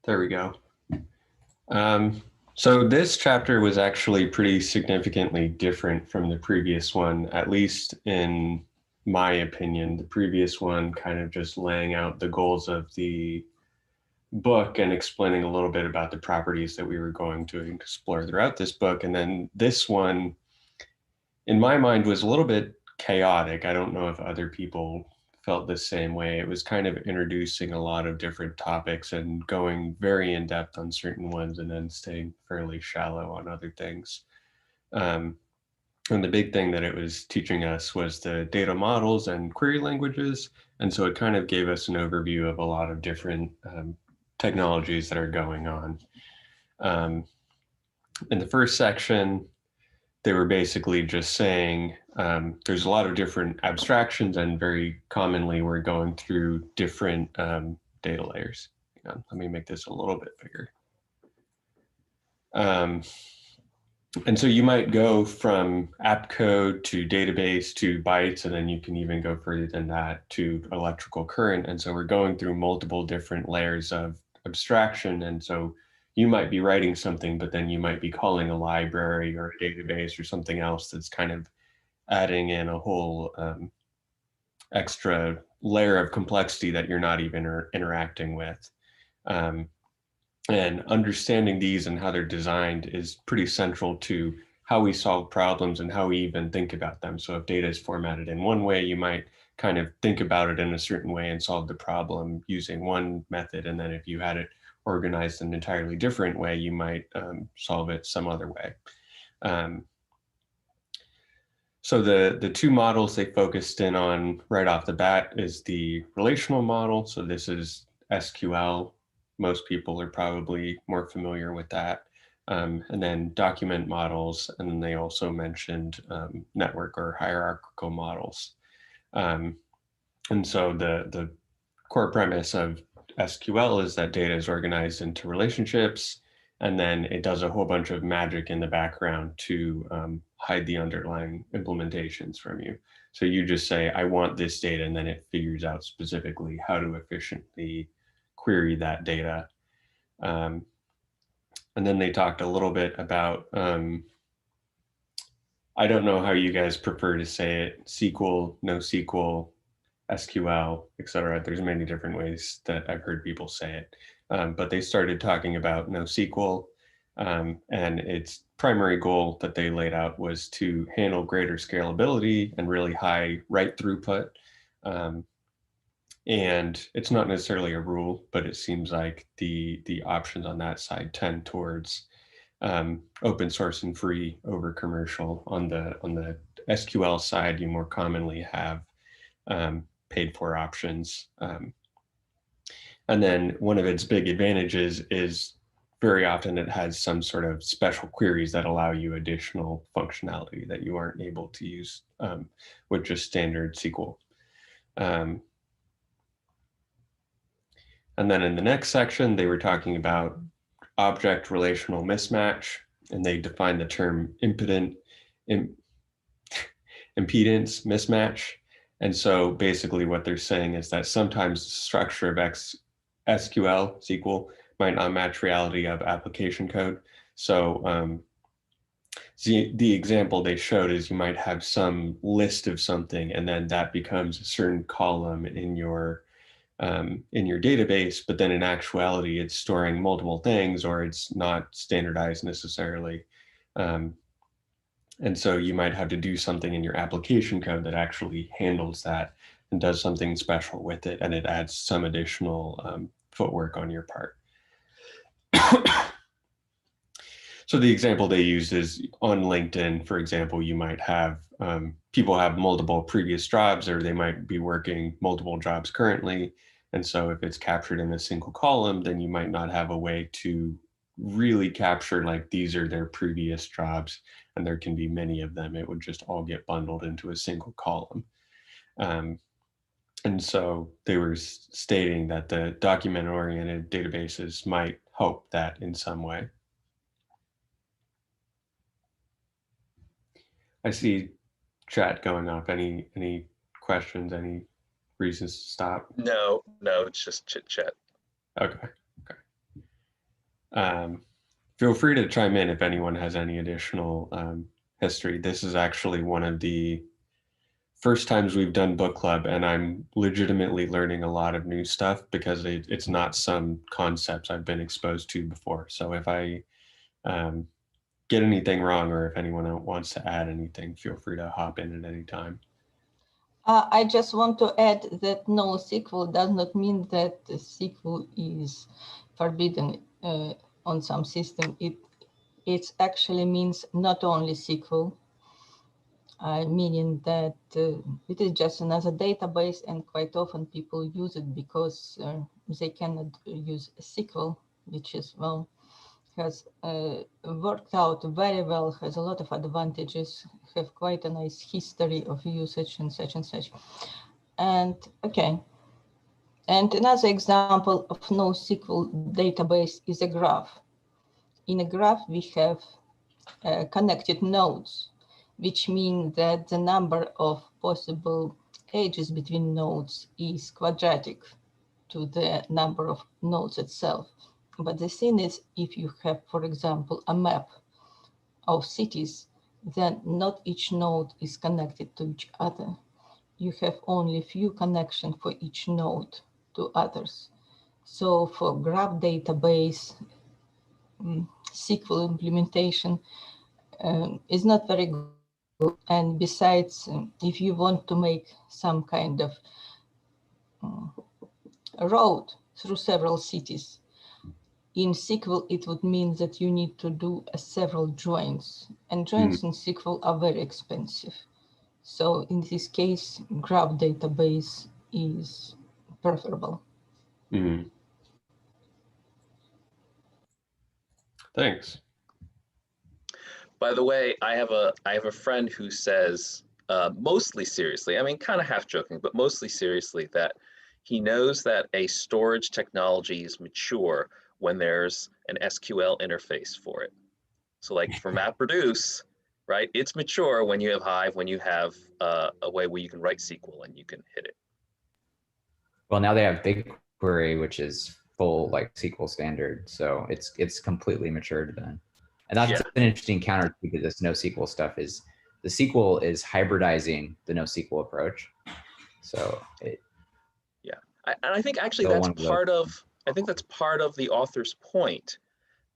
There we go. So this chapter was actually pretty significantly different from the previous one, at least in my opinion. The previous one kind of just laying out the goals of the book and explaining a little bit about the properties that we were going to explore throughout this book. And then this one, in my mind, was a little bit chaotic. I don't know if other people felt the same way. It was kind of introducing a lot of different topics and going very in depth on certain ones and then staying fairly shallow on other things. And the big thing that it was teaching us was the data models and query languages. And so it kind of gave us an overview of a lot of different technologies that are going on. In the first section, they were basically just saying there's a lot of different abstractions, and very commonly we're going through different data layers. Hang on, let me make this a little bit bigger. And so you might go from app code to database to bytes, and then you can even go further than that to electrical current. And so we're going through multiple different layers of abstraction. And so you might be writing something, but then you might be calling a library or a database or something else that's kind of adding in a whole extra layer of complexity that you're not even interacting with. And understanding these and how they're designed is pretty central to how we solve problems and how we even think about them. So if data is formatted in one way, you might kind of think about it in a certain way and solve the problem using one method. And then if you had it organized in an entirely different way, you might solve it some other way. So the two models they focused in on right off the bat is the relational model. So this is SQL. Most people are probably more familiar with that. And then document models, and then they also mentioned network or hierarchical models. And so the core premise of SQL is that data is organized into relationships, and then it does a whole bunch of magic in the background to hide the underlying implementations from you. So you just say, I want this data, and then it figures out specifically how to efficiently query that data. And then they talked a little bit about, I don't know how you guys prefer to say it, SQL, NoSQL, SQL, et cetera. There's many different ways that I've heard people say it. But they started talking about NoSQL, and its primary goal that they laid out was to handle greater scalability and really high write throughput. And it's not necessarily a rule, but it seems like the options on that side tend towards open source and free over commercial. On the SQL side, you more commonly have paid for options. And then one of its big advantages is very often it has some sort of special queries that allow you additional functionality that you aren't able to use with just standard SQL. And then in the next section, they were talking about object relational mismatch, and they defined the term impedance mismatch. And so basically what they're saying is that sometimes the structure of SQL might not match reality of application code. So the example they showed is you might have some list of something, and then that becomes a certain column in your database, but then in actuality, it's storing multiple things, or it's not standardized necessarily. And so you might have to do something in your application code that actually handles that and does something special with it, and it adds some additional footwork on your part. So the example they used is on LinkedIn, for example, you might have people have multiple previous jobs, or they might be working multiple jobs currently. And so if it's captured in a single column, then you might not have a way to really capture like these are their previous jobs, and there can be many of them. It would just all get bundled into a single column. And so they were stating that the document-oriented databases might help that in some way. I see chat going off. Any questions? Any reasons to stop? No, it's just chit chat. Okay. Feel free to chime in if anyone has any additional history. This is actually one of the first times we've done book club, and I'm legitimately learning a lot of new stuff because it's not some concepts I've been exposed to before. So if I get anything wrong, or if anyone wants to add anything, feel free to hop in at any time. I just want to add that NoSQL does not mean that the SQL is forbidden on some system. It actually means not only SQL, meaning that it is just another database, and quite often people use it because they cannot use SQL, which is, well, has worked out very well, has a lot of advantages, have quite a nice history of usage and such and such. And okay, and another example of NoSQL database is a graph. In a graph, we have connected nodes, which means that the number of possible edges between nodes is quadratic to the number of nodes itself. But the thing is, if you have, for example, a map of cities, then not each node is connected to each other. You have only few connections for each node to others. So for graph database, SQL implementation is not very good. And besides, if you want to make some kind of road through several cities, in SQL, it would mean that you need to do several joins, and joins in SQL are very expensive. So in this case, graph database is preferable. Thanks. By the way, I have a friend who says, mostly seriously, I mean, kind of half joking, but mostly seriously, that he knows that a storage technology is mature when there's an SQL interface for it. So like for MapReduce, right? It's mature when you have Hive, when you have a way where you can write SQL and you can hit it. Well, now they have BigQuery, which is full like SQL standard. So it's completely matured then. And that's an interesting counter to this NoSQL stuff is the SQL is hybridizing the NoSQL approach. So and I think actually that's part of, I think that's part of the author's point,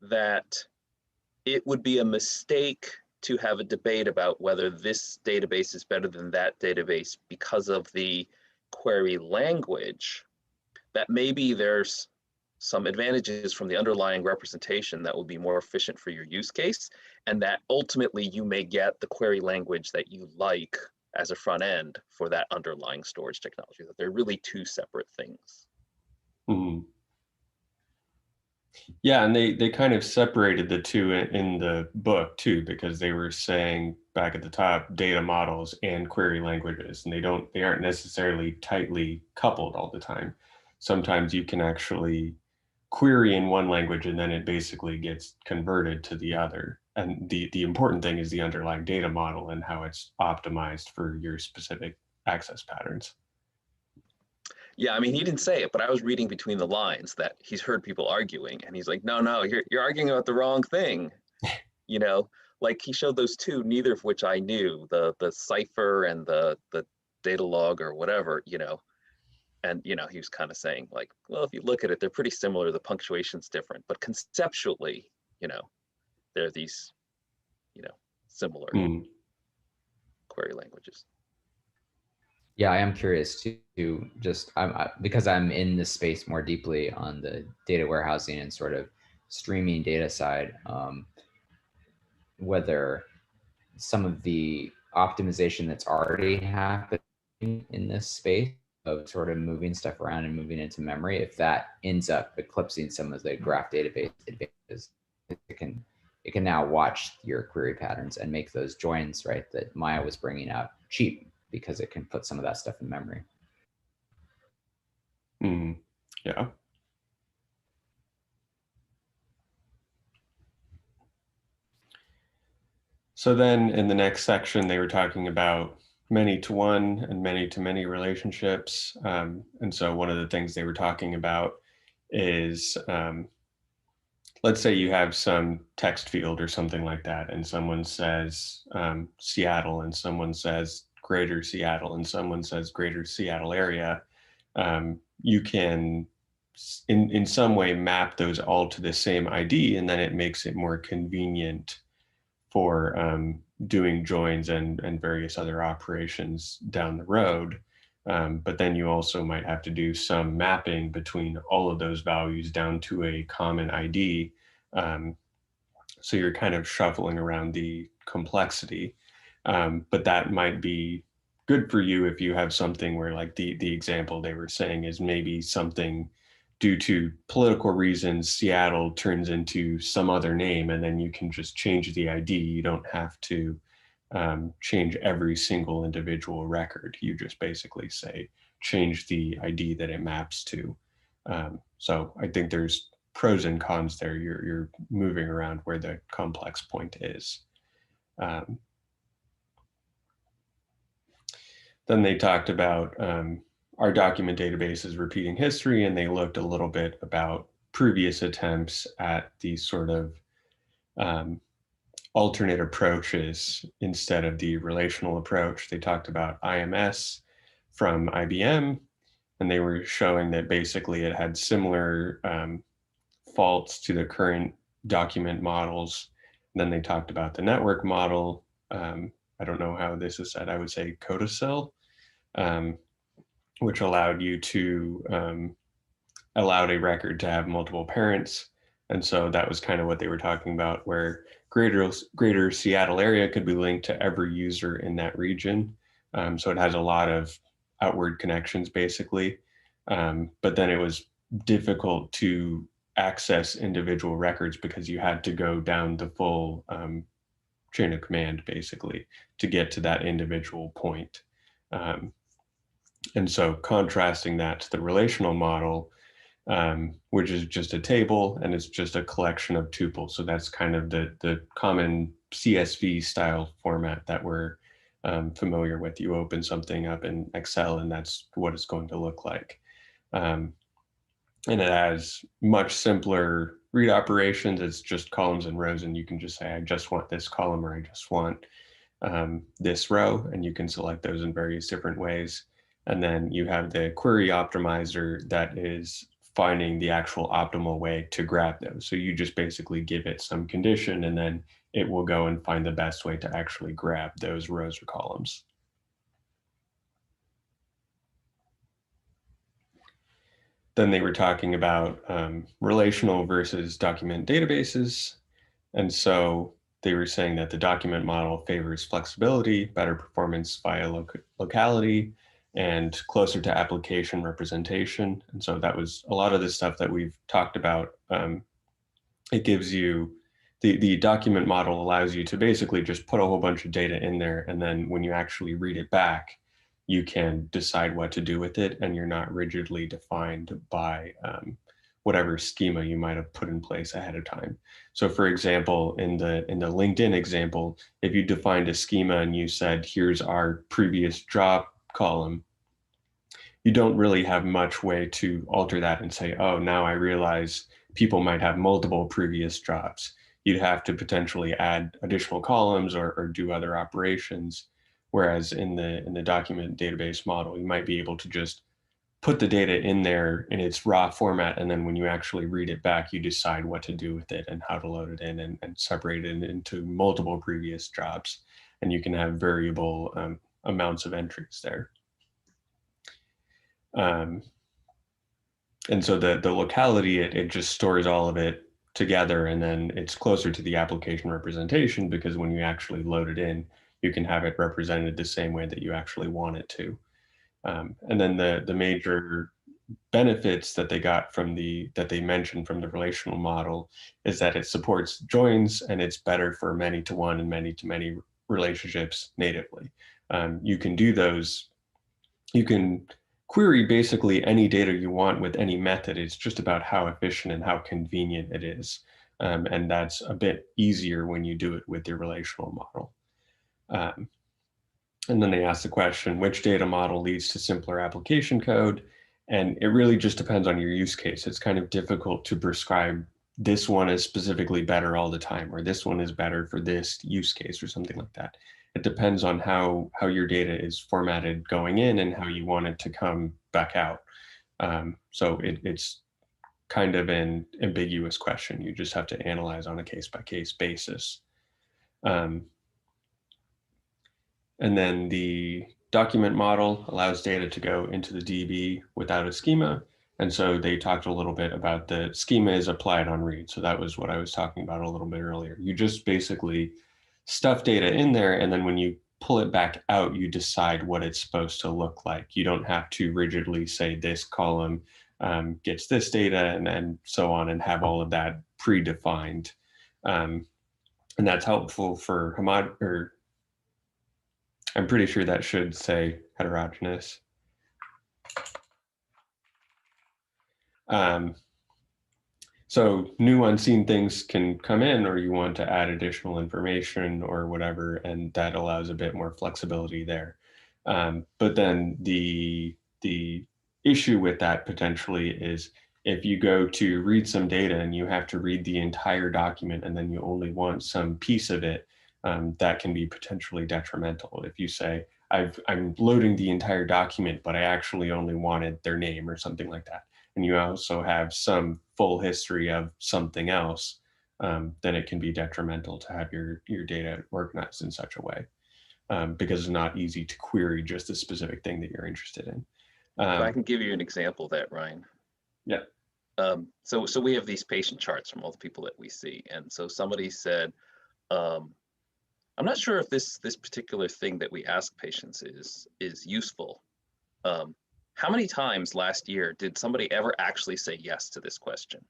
that it would be a mistake to have a debate about whether this database is better than that database because of the query language, that maybe there's some advantages from the underlying representation that will be more efficient for your use case, and that ultimately you may get the query language that you like as a front end for that underlying storage technology, that they're really two separate things. Yeah, and they kind of separated the two in the book too, because they were saying back at the top data models and query languages, and they aren't necessarily tightly coupled all the time. Sometimes you can actually query in one language and then it basically gets converted to the other. And the important thing is the underlying data model and how it's optimized for your specific access patterns. Yeah, I mean, he didn't say it, but I was reading between the lines that he's heard people arguing, and he's like, no, you're arguing about the wrong thing. You know, like he showed those two, neither of which I knew, the cipher and the data log or whatever, you know. And, you know, he was kind of saying like, well, if you look at it, they're pretty similar. The punctuation's different, but conceptually, you know, they're these, you know, similar query languages. Yeah, I am curious to just because I'm in this space more deeply on the data warehousing and sort of streaming data side, whether some of the optimization that's already happening in this space of sort of moving stuff around and moving into memory, if that ends up eclipsing some of the graph database advantages, it can now watch your query patterns and make those joins, right, that Maya was bringing up cheap, because it can put some of that stuff in memory. Yeah. So then in the next section, they were talking about many-to-one and many-to-many relationships. And so one of the things they were talking about is let's say you have some text field or something like that, and someone says Seattle, and someone says Greater Seattle, and someone says Greater Seattle area. You can, in some way, map those all to the same ID, and then it makes it more convenient for doing joins and various other operations down the road. But then you also might have to do some mapping between all of those values down to a common ID. So you're kind of shuffling around the complexity. But that might be good for you if you have something where, like the example they were saying is maybe something due to political reasons, Seattle turns into some other name, and then you can just change the ID. You don't have to change every single individual record. You just basically say, change the ID that it maps to. So I think there's pros and cons there. You're moving around where the complex point is. Then they talked about our document databases repeating history, and they looked a little bit about previous attempts at these sort of alternate approaches instead of the relational approach. They talked about IMS from IBM, and they were showing that basically it had similar faults to the current document models. And then they talked about the network model. I don't know how this is said. I would say Codicil, which allowed you to allowed a record to have multiple parents. And so that was kind of what they were talking about, where greater Seattle area could be linked to every user in that region. So it has a lot of outward connections, basically. But then it was difficult to access individual records because you had to go down the full chain of command, basically, to get to that individual point. And so contrasting that to the relational model, which is just a table and it's just a collection of tuples. So that's kind of the common CSV style format that we're familiar with. You open something up in Excel and that's what it's going to look like. And it has much simpler read operations. It's just columns and rows, and you can just say, I just want this column, or I just want this row, and you can select those in various different ways. And then you have the query optimizer that is finding the actual optimal way to grab those. So you just basically give it some condition, and then it will go and find the best way to actually grab those rows or columns. Then they were talking about relational versus document databases. And so they were saying that the document model favors flexibility, better performance via locality, and closer to application representation. And so that was a lot of the stuff that we've talked about. It gives you, the document model allows you to basically just put a whole bunch of data in there. And then when you actually read it back, you can decide what to do with it, and you're not rigidly defined by whatever schema you might have put in place ahead of time. So for example, in the LinkedIn example, if you defined a schema and you said, here's our previous job column, you don't really have much way to alter that and say, oh, now I realize people might have multiple previous jobs. You'd have to potentially add additional columns or do other operations. Whereas in the document database model, you might be able to just put the data in there in its raw format, and then when you actually read it back, you decide what to do with it and how to load it in and separate it into multiple previous jobs. And you can have variable amounts of entries there. And so the locality, it just stores all of it together, and then it's closer to the application representation, because when you actually load it in, you can have it represented the same way that you actually want it to. And then the major benefits that they got from that they mentioned from the relational model is that it supports joins, and it's better for many-to-one and many-to-many relationships natively. You can do those, you can query basically any data you want with any method. It's just about how efficient and how convenient it is. And that's a bit easier when you do it with your relational model. And then they asked the question, which data model leads to simpler application code? And it really just depends on your use case. It's kind of difficult to prescribe this one is specifically better all the time, or this one is better for this use case or something like that. It depends on how your data is formatted going in and how you want it to come back out. So it's kind of an ambiguous question. You just have to analyze on a case-by-case basis. And then the document model allows data to go into the DB without a schema. And so they talked a little bit about the schema is applied on read. So that was what I was talking about a little bit earlier. You just basically stuff data in there, and then when you pull it back out, you decide what it's supposed to look like. You don't have to rigidly say this column gets this data and so on, and have all of that predefined. And that's helpful for I'm pretty sure that should say heterogeneous. So new unseen things can come in, or you want to add additional information or whatever, and that allows a bit more flexibility there. But then the issue with that potentially is if you go to read some data and you have to read the entire document and then you only want some piece of it, that can be potentially detrimental. If you say, I'm loading the entire document, but I actually only wanted their name or something like that, and you also have some full history of something else, then it can be detrimental to have your data organized in such a way, because it's not easy to query just a specific thing that you're interested in. So I can give you an example of that, Ryan. Yeah. So we have these patient charts from all the people that we see. And so somebody said, I'm not sure if this particular thing that we ask patients is useful. How many times last year did somebody ever actually say yes to this question?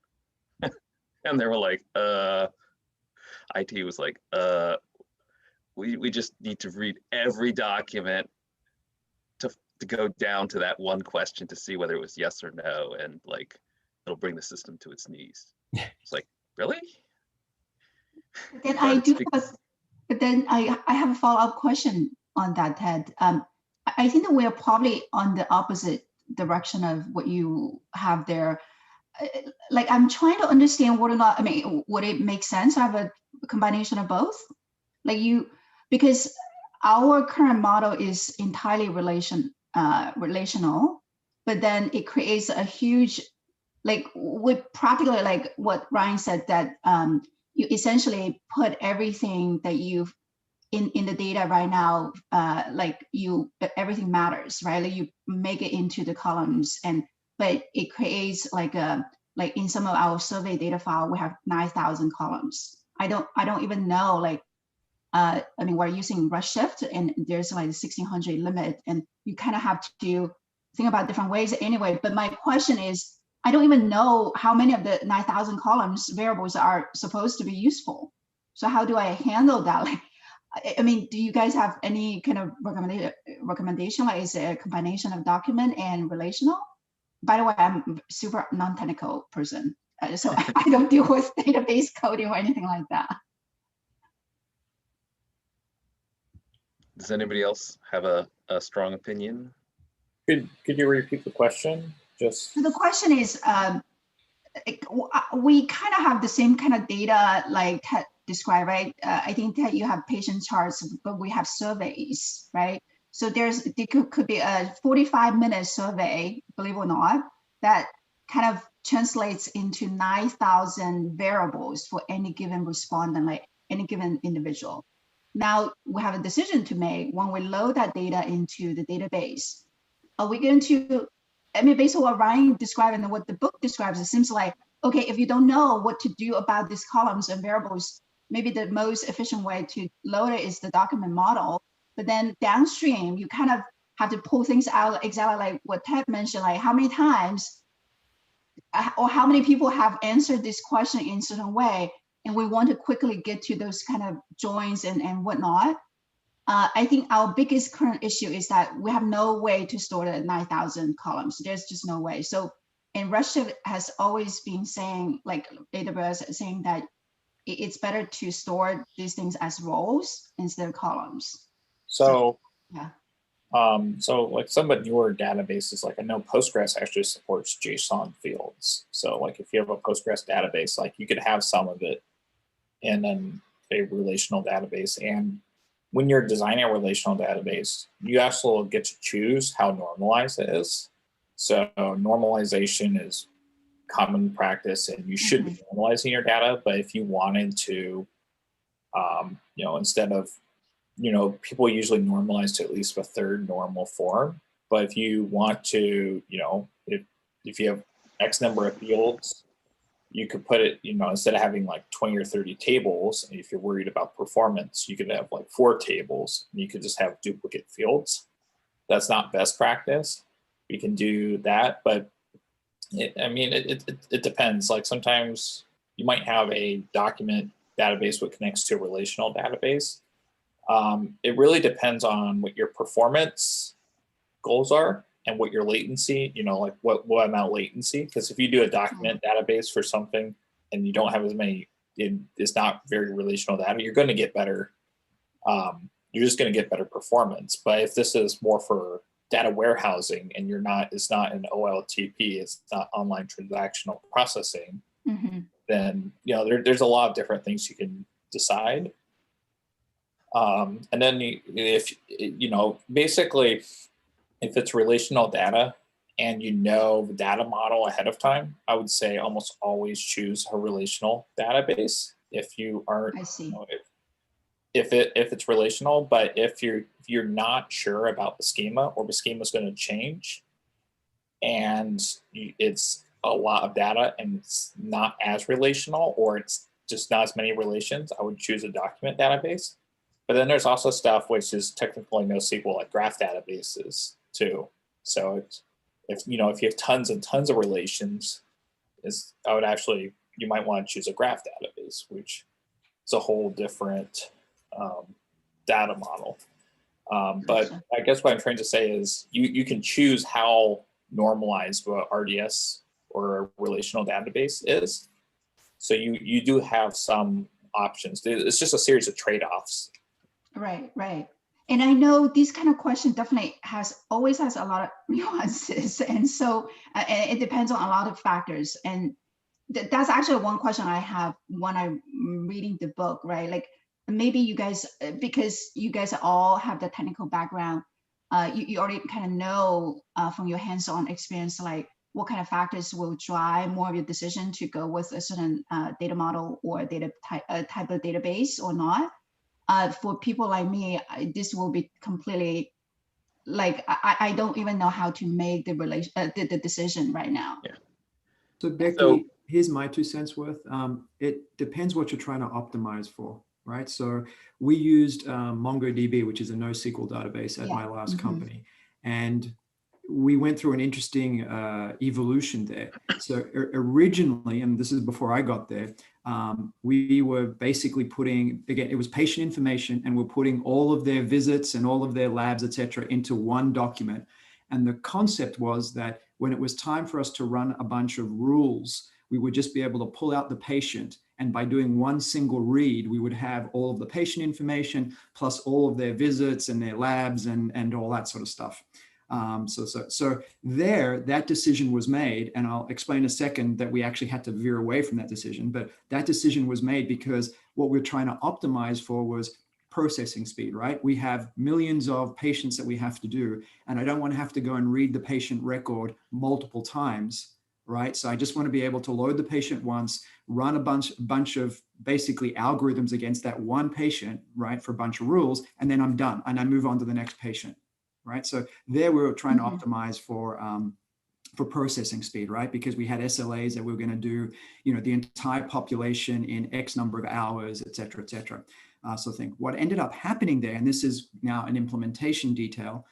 And they were like, IT was like, we just need to read every document to go down to that one question to see whether it was yes or no, and like it'll bring the system to its knees. It's like, really? Then but then I have a follow-up question on that, Ted. I think that we are probably on the opposite direction of what you have there. Like, I'm trying to understand whether or not, would it make sense to have a combination of both? Like because our current model is entirely relational, but then it creates a huge, like, with practically like what Ryan said, that you essentially put everything that you've in the data right now, like everything matters, right? Like you make it into the columns, but it creates like in some of our survey data file, we have 9,000 columns. I don't even know, like, we're using Redshift and there's like a 1600 limit, and you kind of have to think about different ways anyway. But my question is, I don't even know how many of the 9,000 columns variables are supposed to be useful. So how do I handle that? Like, do you guys have any kind of recommendation? Like, is it a combination of document and relational? By the way, I'm a super non-technical person, so I don't deal with database coding or anything like that. Does anybody else have a strong opinion? Could you repeat the question? So the question is, we kind of have the same kind of data like Ted described, right? I think that you have patient charts, but we have surveys, right? So there could be a 45-minute survey, believe it or not, that kind of translates into 9,000 variables for any given respondent, like any given individual. Now we have a decision to make when we load that data into the database. Are we going to, based on what Ryan described and what the book describes, it seems like, okay, if you don't know what to do about these columns and variables, maybe the most efficient way to load it is the document model. But then downstream, you kind of have to pull things out, exactly like what Ted mentioned, like how many times or how many people have answered this question in a certain way, and we want to quickly get to those kind of joins and whatnot. I think our biggest current issue is that we have no way to store the 9,000 columns. There's just no way. So, and Redshift has always been saying, like AWS saying that it's better to store these things as rows instead of columns. So, yeah. So like some of the newer databases, like I know Postgres actually supports JSON fields. So like if you have a Postgres database, like you could have some of it in a relational database. And when you're designing a relational database, you actually get to choose how normalized it is. So normalization is common practice and you should be normalizing your data. But if you wanted to, you know, instead of, you know, people usually normalize to at least a third normal form. But if you want to, you know, if you have X number of fields, you could put it, you know, instead of having like 20 or 30 tables, and if you're worried about performance, you could have like 4 tables and you could just have duplicate fields. That's not best practice. You can do that, but it depends. Like sometimes you might have a document database that connects to a relational database. It really depends on what your performance goals are and what your latency, you know, like what amount of latency. Because if you do a document database for something and you don't have as many, it's not very relational data, you're going to get better. You're just going to get better performance. But if this is more for data warehousing and it's not an OLTP, it's not online transactional processing, then, you know, there's a lot of different things you can decide. And then if, you know, basically, if it's relational data and you know the data model ahead of time, I would say almost always choose a relational database if you aren't, you know, if it's relational. But if you're not sure about the schema or the schema is going to change and it's a lot of data and it's not as relational or it's just not as many relations, I would choose a document database. But then there's also stuff which is technically NoSQL, like graph databases too. So if you have tons and tons of relations, you might want to choose a graph database, which is a whole different data model. But I guess what I'm trying to say is you can choose how normalized a RDS or a relational database is. So you do have some options. It's just a series of trade-offs. Right. And I know this kind of question definitely always has a lot of nuances. And so it depends on a lot of factors. And that's actually one question I have when I'm reading the book, right? Like maybe you guys, because you guys all have the technical background, you already kind of know from your hands-on experience, like what kind of factors will drive more of your decision to go with a certain data model or data type of database or not. For people like me, this will be completely like I don't even know how to make the decision right now. Yeah. So Becky, here's my 2 cents worth. It depends what you're trying to optimize for, right? So we used MongoDB, which is a NoSQL database at my last company, and we went through an interesting evolution there. So originally, and this is before I got there, we were basically putting, again, it was patient information, and we're putting all of their visits and all of their labs, et cetera, into one document. And the concept was that when it was time for us to run a bunch of rules, we would just be able to pull out the patient. And by doing one single read, we would have all of the patient information plus all of their visits and their labs and all that sort of stuff. So there, that decision was made, and I'll explain in a second that we actually had to veer away from that decision, but that decision was made because what we're trying to optimize for was processing speed, right? We have millions of patients that we have to do, and I don't want to have to go and read the patient record multiple times, right? So I just want to be able to load the patient once, run a bunch of basically algorithms against that one patient, right, for a bunch of rules, and then I'm done, and I move on to the next patient. Right. So there we were trying to optimize for processing speed, right? Because we had SLAs that we were going to do, you know, the entire population in X number of hours, et cetera, et cetera. So I think what ended up happening there, and this is now an implementation detail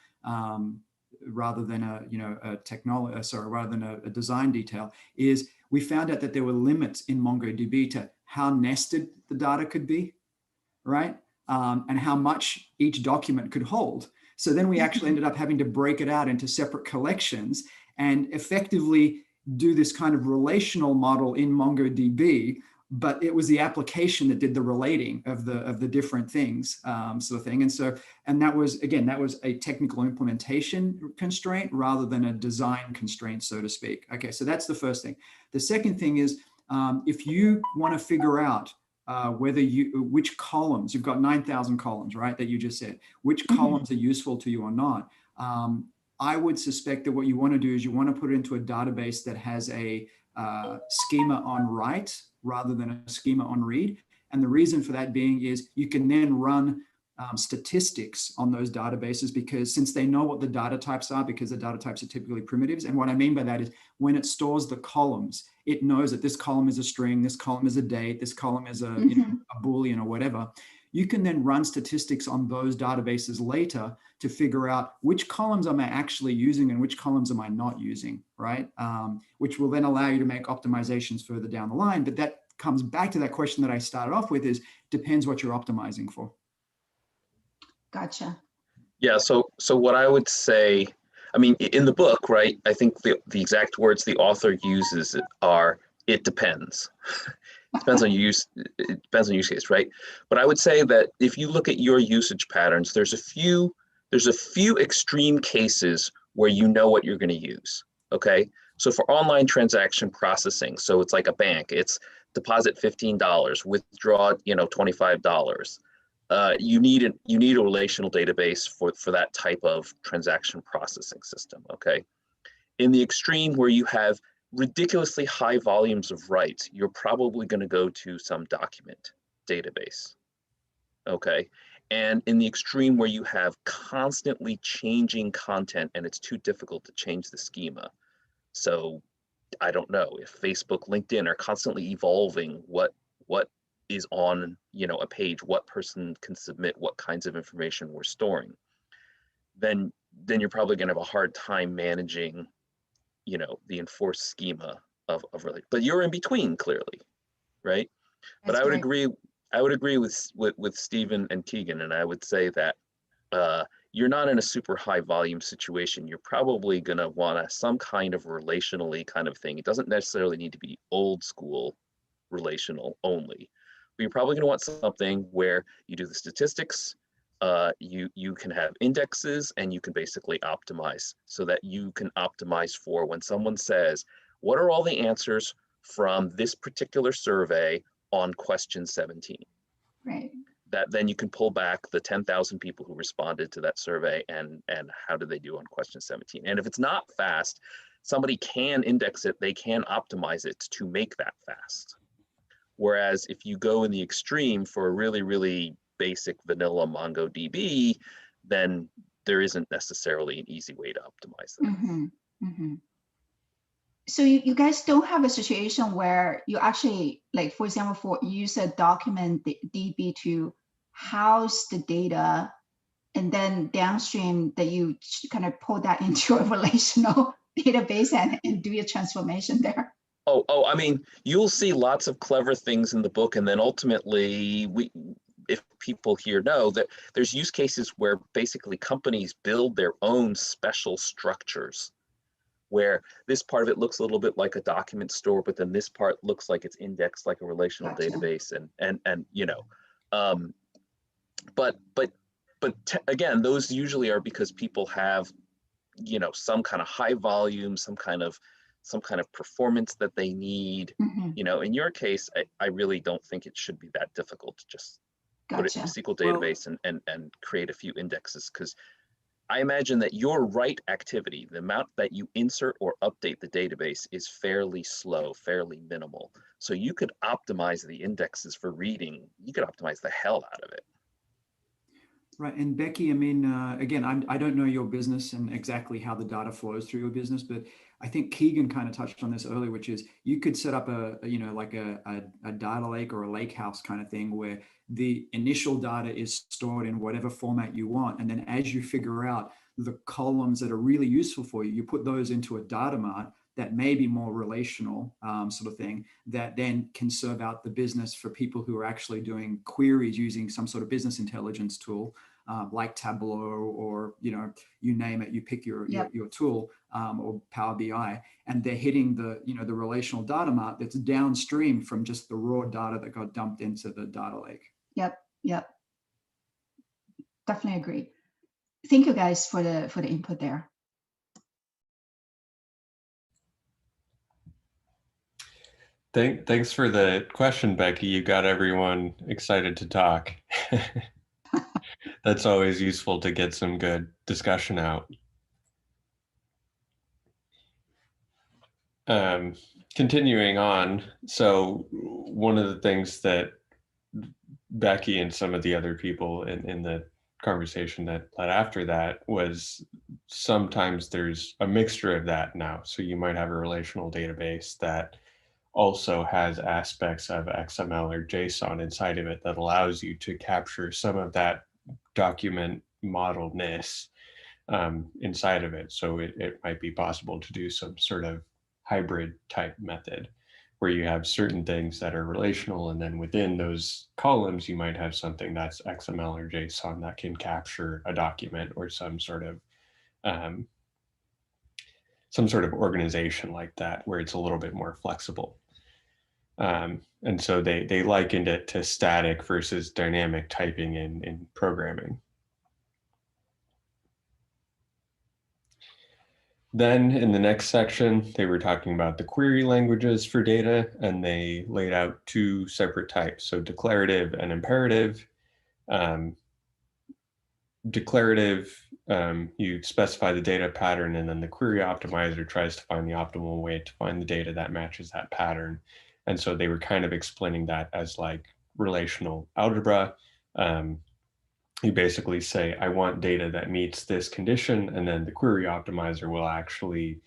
rather than a design detail, is we found out that there were limits in MongoDB to how nested the data could be, right? And how much each document could hold. So then we actually ended up having to break it out into separate collections and effectively do this kind of relational model in MongoDB but it was the application that did the relating of the different things, sort of thing. And that was, again, that was a technical implementation constraint rather than a design constraint, so to speak. Okay, so that's the first thing. The second thing is, if you want to figure out which columns, you've got 9,000 columns, right, that you just said, which columns are useful to you or not. I would suspect that what you want to do is you want to put it into a database that has a schema on write rather than a schema on read. And the reason for that being is you can then run statistics on those databases, because since they know what the data types are, because the data types are typically primitives. And what I mean by that is when it stores the columns, it knows that this column is a string, this column is a date, this column is a, a Boolean or whatever. You can then run statistics on those databases later to figure out which columns am I actually using and which columns am I not using, right? Which will then allow you to make optimizations further down the line. But that comes back to that question that I started off with, is depends what you're optimizing for. Gotcha. Yeah, so what I would say, I mean, in the book, right, I think the exact words the author uses are, it depends. It depends on use. It depends on use case, right? But I would say that if you look at your usage patterns, there's a few extreme cases where you know what you're going to use. Okay, so for online transaction processing, so it's like a bank. It's deposit $15, withdraw $25. You need a relational database for that type of transaction processing system. Okay, in the extreme where you have ridiculously high volumes of writes, you're probably going to go to some document database. Okay, and in the extreme where you have constantly changing content and it's too difficult to change the schema, so I don't know if Facebook, LinkedIn are constantly evolving what is on a page, what person can submit, what kinds of information we're storing, then you're probably going to have a hard time managing the enforced schema of really, but you're in between clearly, right? But I would agree with Stephen and Keegan, and I would say that you're not in a super high volume situation. You're probably going to want some kind of relationally kind of thing. It doesn't necessarily need to be old school relational only, but you're probably going to want something where you do the statistics, you can have indexes, and you can basically optimize so that you can optimize for when someone says, what are all the answers from this particular survey on question 17? Right. That then you can pull back the 10,000 people who responded to that survey and how did they do on question 17? And if it's not fast, somebody can index it, they can optimize it to make that fast. Whereas if you go in the extreme for a really, really basic vanilla MongoDB, then there isn't necessarily an easy way to optimize that. So you guys don't have a situation where you actually, like, for example, use a document DB to house the data, and then downstream that you kind of pull that into a relational database and do your transformation there? Oh, I mean, you'll see lots of clever things in the book, and then ultimately if people here know that there's use cases where basically companies build their own special structures where this part of it looks a little bit like a document store, but then this part looks like it's indexed like a relational database, but again, those usually are because people have some kind of high volume, some kind of performance that they need. In your case, I really don't think it should be that difficult to just put it in a SQL database and create a few indexes, because I imagine that your write activity, the amount that you insert or update the database, is fairly slow, fairly minimal. So you could optimize the indexes for reading. You could optimize the hell out of it. Right. And Becky, I mean, again, I don't know your business and exactly how the data flows through your business, but I think Keegan kind of touched on this earlier, which is you could set up a data lake or a lake house kind of thing where the initial data is stored in whatever format you want. And then as you figure out the columns that are really useful for you, you put those into a data mart that may be more relational sort of thing that then can serve out the business for people who are actually doing queries using some sort of business intelligence tool. like Tableau or, you name it, you pick your tool or Power BI, and they're hitting the relational data mart that's downstream from just the raw data that got dumped into the data lake. Yep. Definitely agree. Thank you guys for the input there. Thanks for the question, Becky. You got everyone excited to talk. That's always useful to get some good discussion out. Continuing on, so one of the things that Becky and some of the other people in the conversation that led after that was sometimes there's a mixture of that now. So you might have a relational database that also has aspects of XML or JSON inside of it that allows you to capture some of that document modelness inside of it. So it might be possible to do some sort of hybrid type method where you have certain things that are relational, and then within those columns, you might have something that's XML or JSON that can capture a document or some sort of organization like that, where it's a little bit more flexible. And so they likened it to static versus dynamic typing in programming. Then in the next section, they were talking about the query languages for data, and they laid out two separate types, so declarative and imperative. Declarative, you specify the data pattern, and then the query optimizer tries to find the optimal way to find the data that matches that pattern. And so they were kind of explaining that as like relational algebra. You basically say, I want data that meets this condition, and then the query optimizer will actually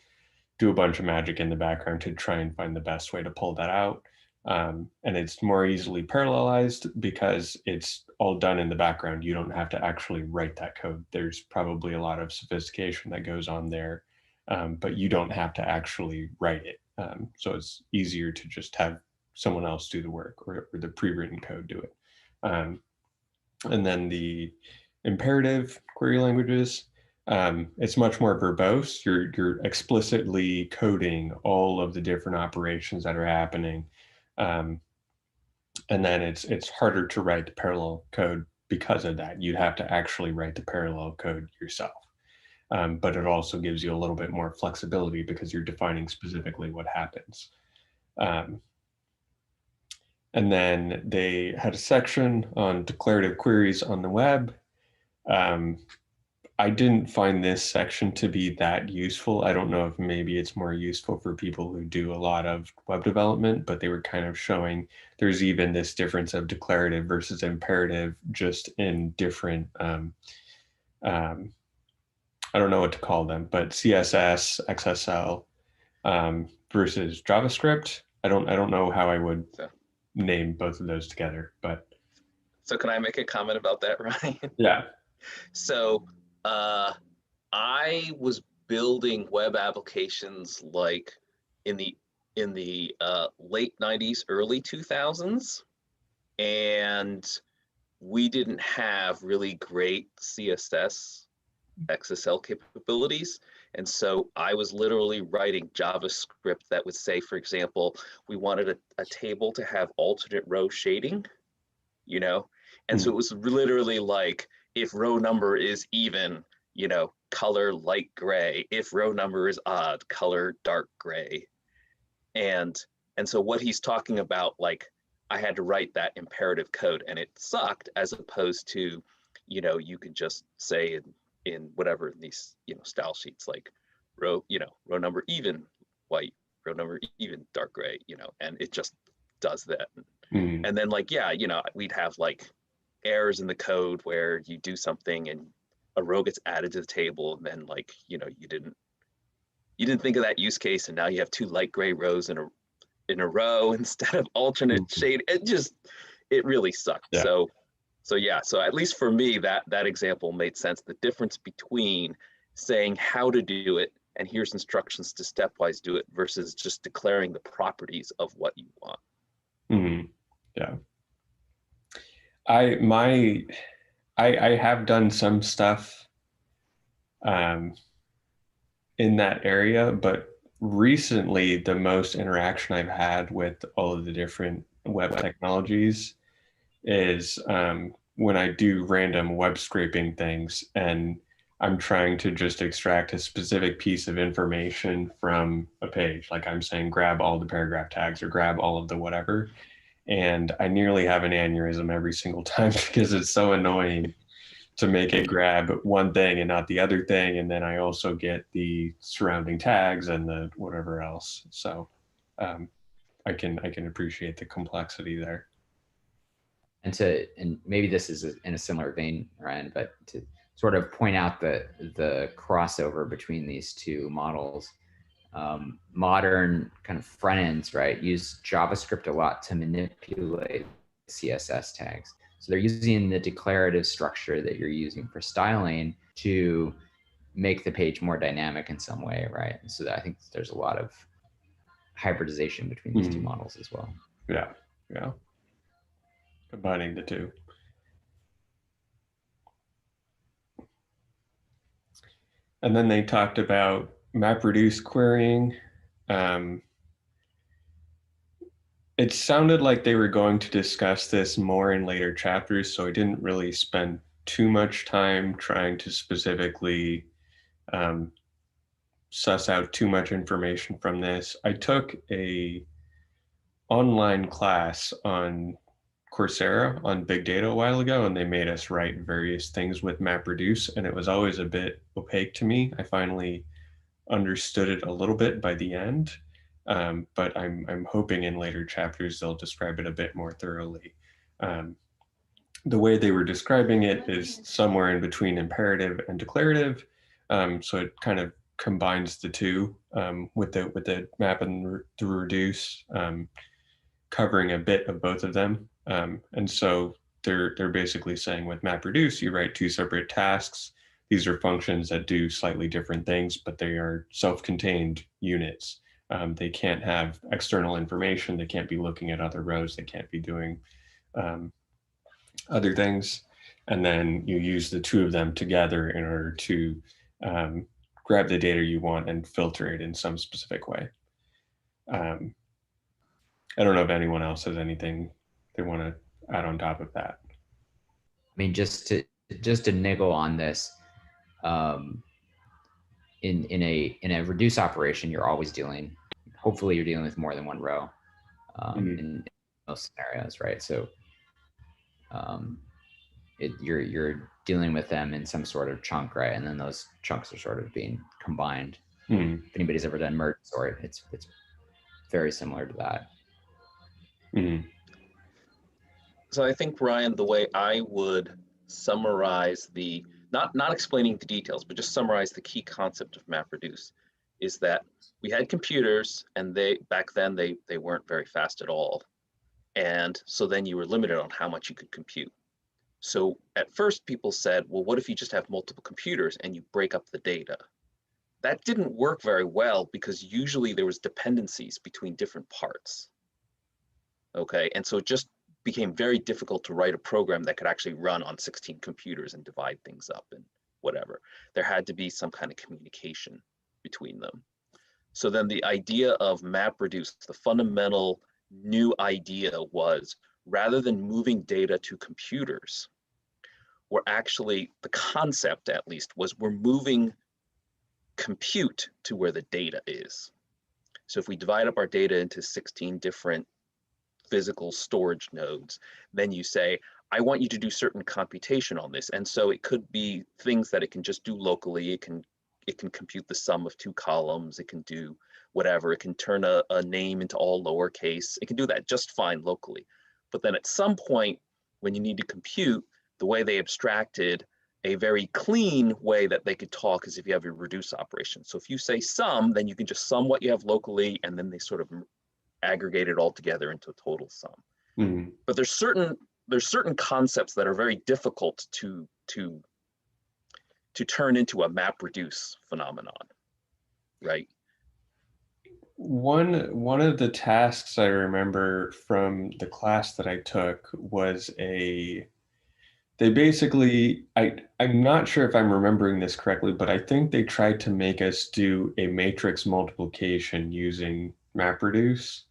do a bunch of magic in the background to try and find the best way to pull that out. And it's more easily parallelized because it's all done in the background. You don't have to actually write that code. There's probably a lot of sophistication that goes on there, but you don't have to actually write it. So it's easier to just have someone else do the work, or the pre-written code do it. And then the imperative query languages, it's much more verbose. You're explicitly coding all of the different operations that are happening. And then it's harder to write the parallel code because of that. You'd have to actually write the parallel code yourself. But it also gives you a little bit more flexibility because you're defining specifically what happens. And then they had a section on declarative queries on the web. I didn't find this section to be that useful. I don't know if maybe it's more useful for people who do a lot of web development, but they were kind of showing there's even this difference of declarative versus imperative just in different, I don't know what to call them, but CSS, XSL versus JavaScript. I don't know how I would name both of those together, but. So can I make a comment about that, Ryan? Yeah. So I was building web applications like in the late 90s, early 2000s, and we didn't have really great CSS, XSL capabilities. And so I was literally writing JavaScript that would say, for example, we wanted a table to have alternate row shading, and so it was literally like, if row number is even, color light gray. If row number is odd, color dark gray. And so what he's talking about, like, I had to write that imperative code, and it sucked, as opposed to, you could just say in whatever these, style sheets, like row number even white, row number even dark gray, and it just does that. And then we'd have like errors in the code where you do something and a row gets added to the table, and then you didn't think of that use case, and now you have two light gray rows in a row instead of alternate shade. It really sucked. Yeah. So at least for me, that example made sense. The difference between saying how to do it and here's instructions to stepwise do it versus just declaring the properties of what you want. Yeah. I I have done some stuff in that area, but recently the most interaction I've had with all of the different web technologies is when I do random web scraping things and I'm trying to just extract a specific piece of information from a page. Like I'm saying, grab all the paragraph tags or grab all of the whatever. And I nearly have an aneurysm every single time because it's so annoying to make it grab one thing and not the other thing. And then I also get the surrounding tags and the whatever else. So I can appreciate the complexity there. And maybe this is in a similar vein, Ryan, but to sort of point out the crossover between these two models. Modern kind of front ends, right, use JavaScript a lot to manipulate CSS tags. So they're using the declarative structure that you're using for styling to make the page more dynamic in some way, right? And so I think there's a lot of hybridization between these two models as well. Yeah, yeah. Combining the two. And then they talked about MapReduce querying. It sounded like they were going to discuss this more in later chapters, so I didn't really spend too much time trying to specifically suss out too much information from this. I took a online class on Coursera on big data a while ago, and they made us write various things with MapReduce, and it was always a bit opaque to me. I finally understood it a little bit by the end, but I'm hoping in later chapters they'll describe it a bit more thoroughly. The way they were describing it is somewhere in between imperative and declarative, so it kind of combines the two with the map and the reduce, covering a bit of both of them. And so they're basically saying with MapReduce, you write two separate tasks. These are functions that do slightly different things, but they are self-contained units. They can't have external information. They can't be looking at other rows. They can't be doing other things. And then you use the two of them together in order to grab the data you want and filter it in some specific way. I don't know if anyone else has anything they want to add on top of that. I mean, just to niggle on this, in a reduce operation, you're always dealing. Hopefully, you're dealing with more than one row in most scenarios, right? So you're dealing with them in some sort of chunk, right? And then those chunks are sort of being combined. If anybody's ever done merge sort, it's very similar to that. So I think, Ryan, the way I would summarize the, not explaining the details, but just summarize the key concept of MapReduce is that we had computers, and back then they weren't very fast at all. And so then you were limited on how much you could compute. So at first people said, well, what if you just have multiple computers and you break up the data? That didn't work very well because usually there was dependencies between different parts. Okay, and so it just became very difficult to write a program that could actually run on 16 computers and divide things up and whatever. There had to be some kind of communication between them. So then the idea of MapReduce, the fundamental new idea was, rather than moving data to computers, we're actually, the concept at least, was we're moving compute to where the data is. So if we divide up our data into 16 different physical storage nodes, then you say, I want you to do certain computation on this. And so it could be things that it can just do locally. It can compute the sum of two columns. It can do whatever. It can turn a name into all lowercase. It can do that just fine locally. But then at some point, when you need to compute, the way they abstracted a very clean way that they could talk is if you have a reduce operation. So if you say sum, then you can just sum what you have locally, and then they sort of aggregate it all together into a total sum. But there's certain concepts that are very difficult to turn into a MapReduce phenomenon, right? One of the tasks I remember from the class that I took was They basically, I'm not sure if I'm remembering this correctly, but I think they tried to make us do a matrix multiplication using MapReduce.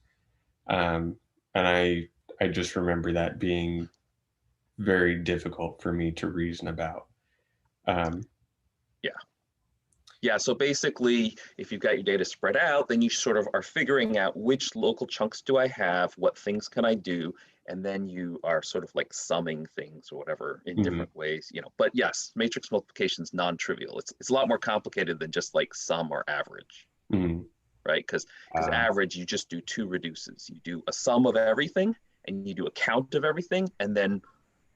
And I just remember that being very difficult for me to reason about. Yeah, so basically, if you've got your data spread out, then you sort of are figuring out which local chunks do I have, what things can I do, and then you are sort of like summing things or whatever in different ways, you know. But yes, matrix multiplication is non-trivial. It's a lot more complicated than just like sum or average, right? Because average, you just do two reduces. You do a sum of everything, and you do a count of everything, and then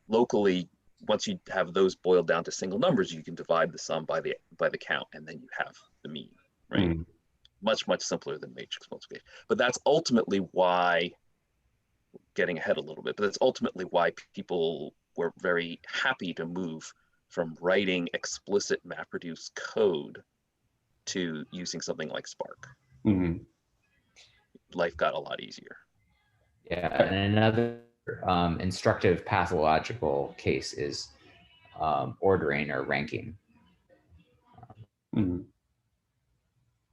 locally, once you have those boiled down to single numbers, you can divide the sum by the count, and then you have the mean, right? Much simpler than matrix multiplication. But that's ultimately why, getting ahead a little bit, but that's ultimately why people were very happy to move from writing explicit MapReduce code to using something like Spark. Life got a lot easier. Yeah, and another instructive pathological case is ordering or ranking,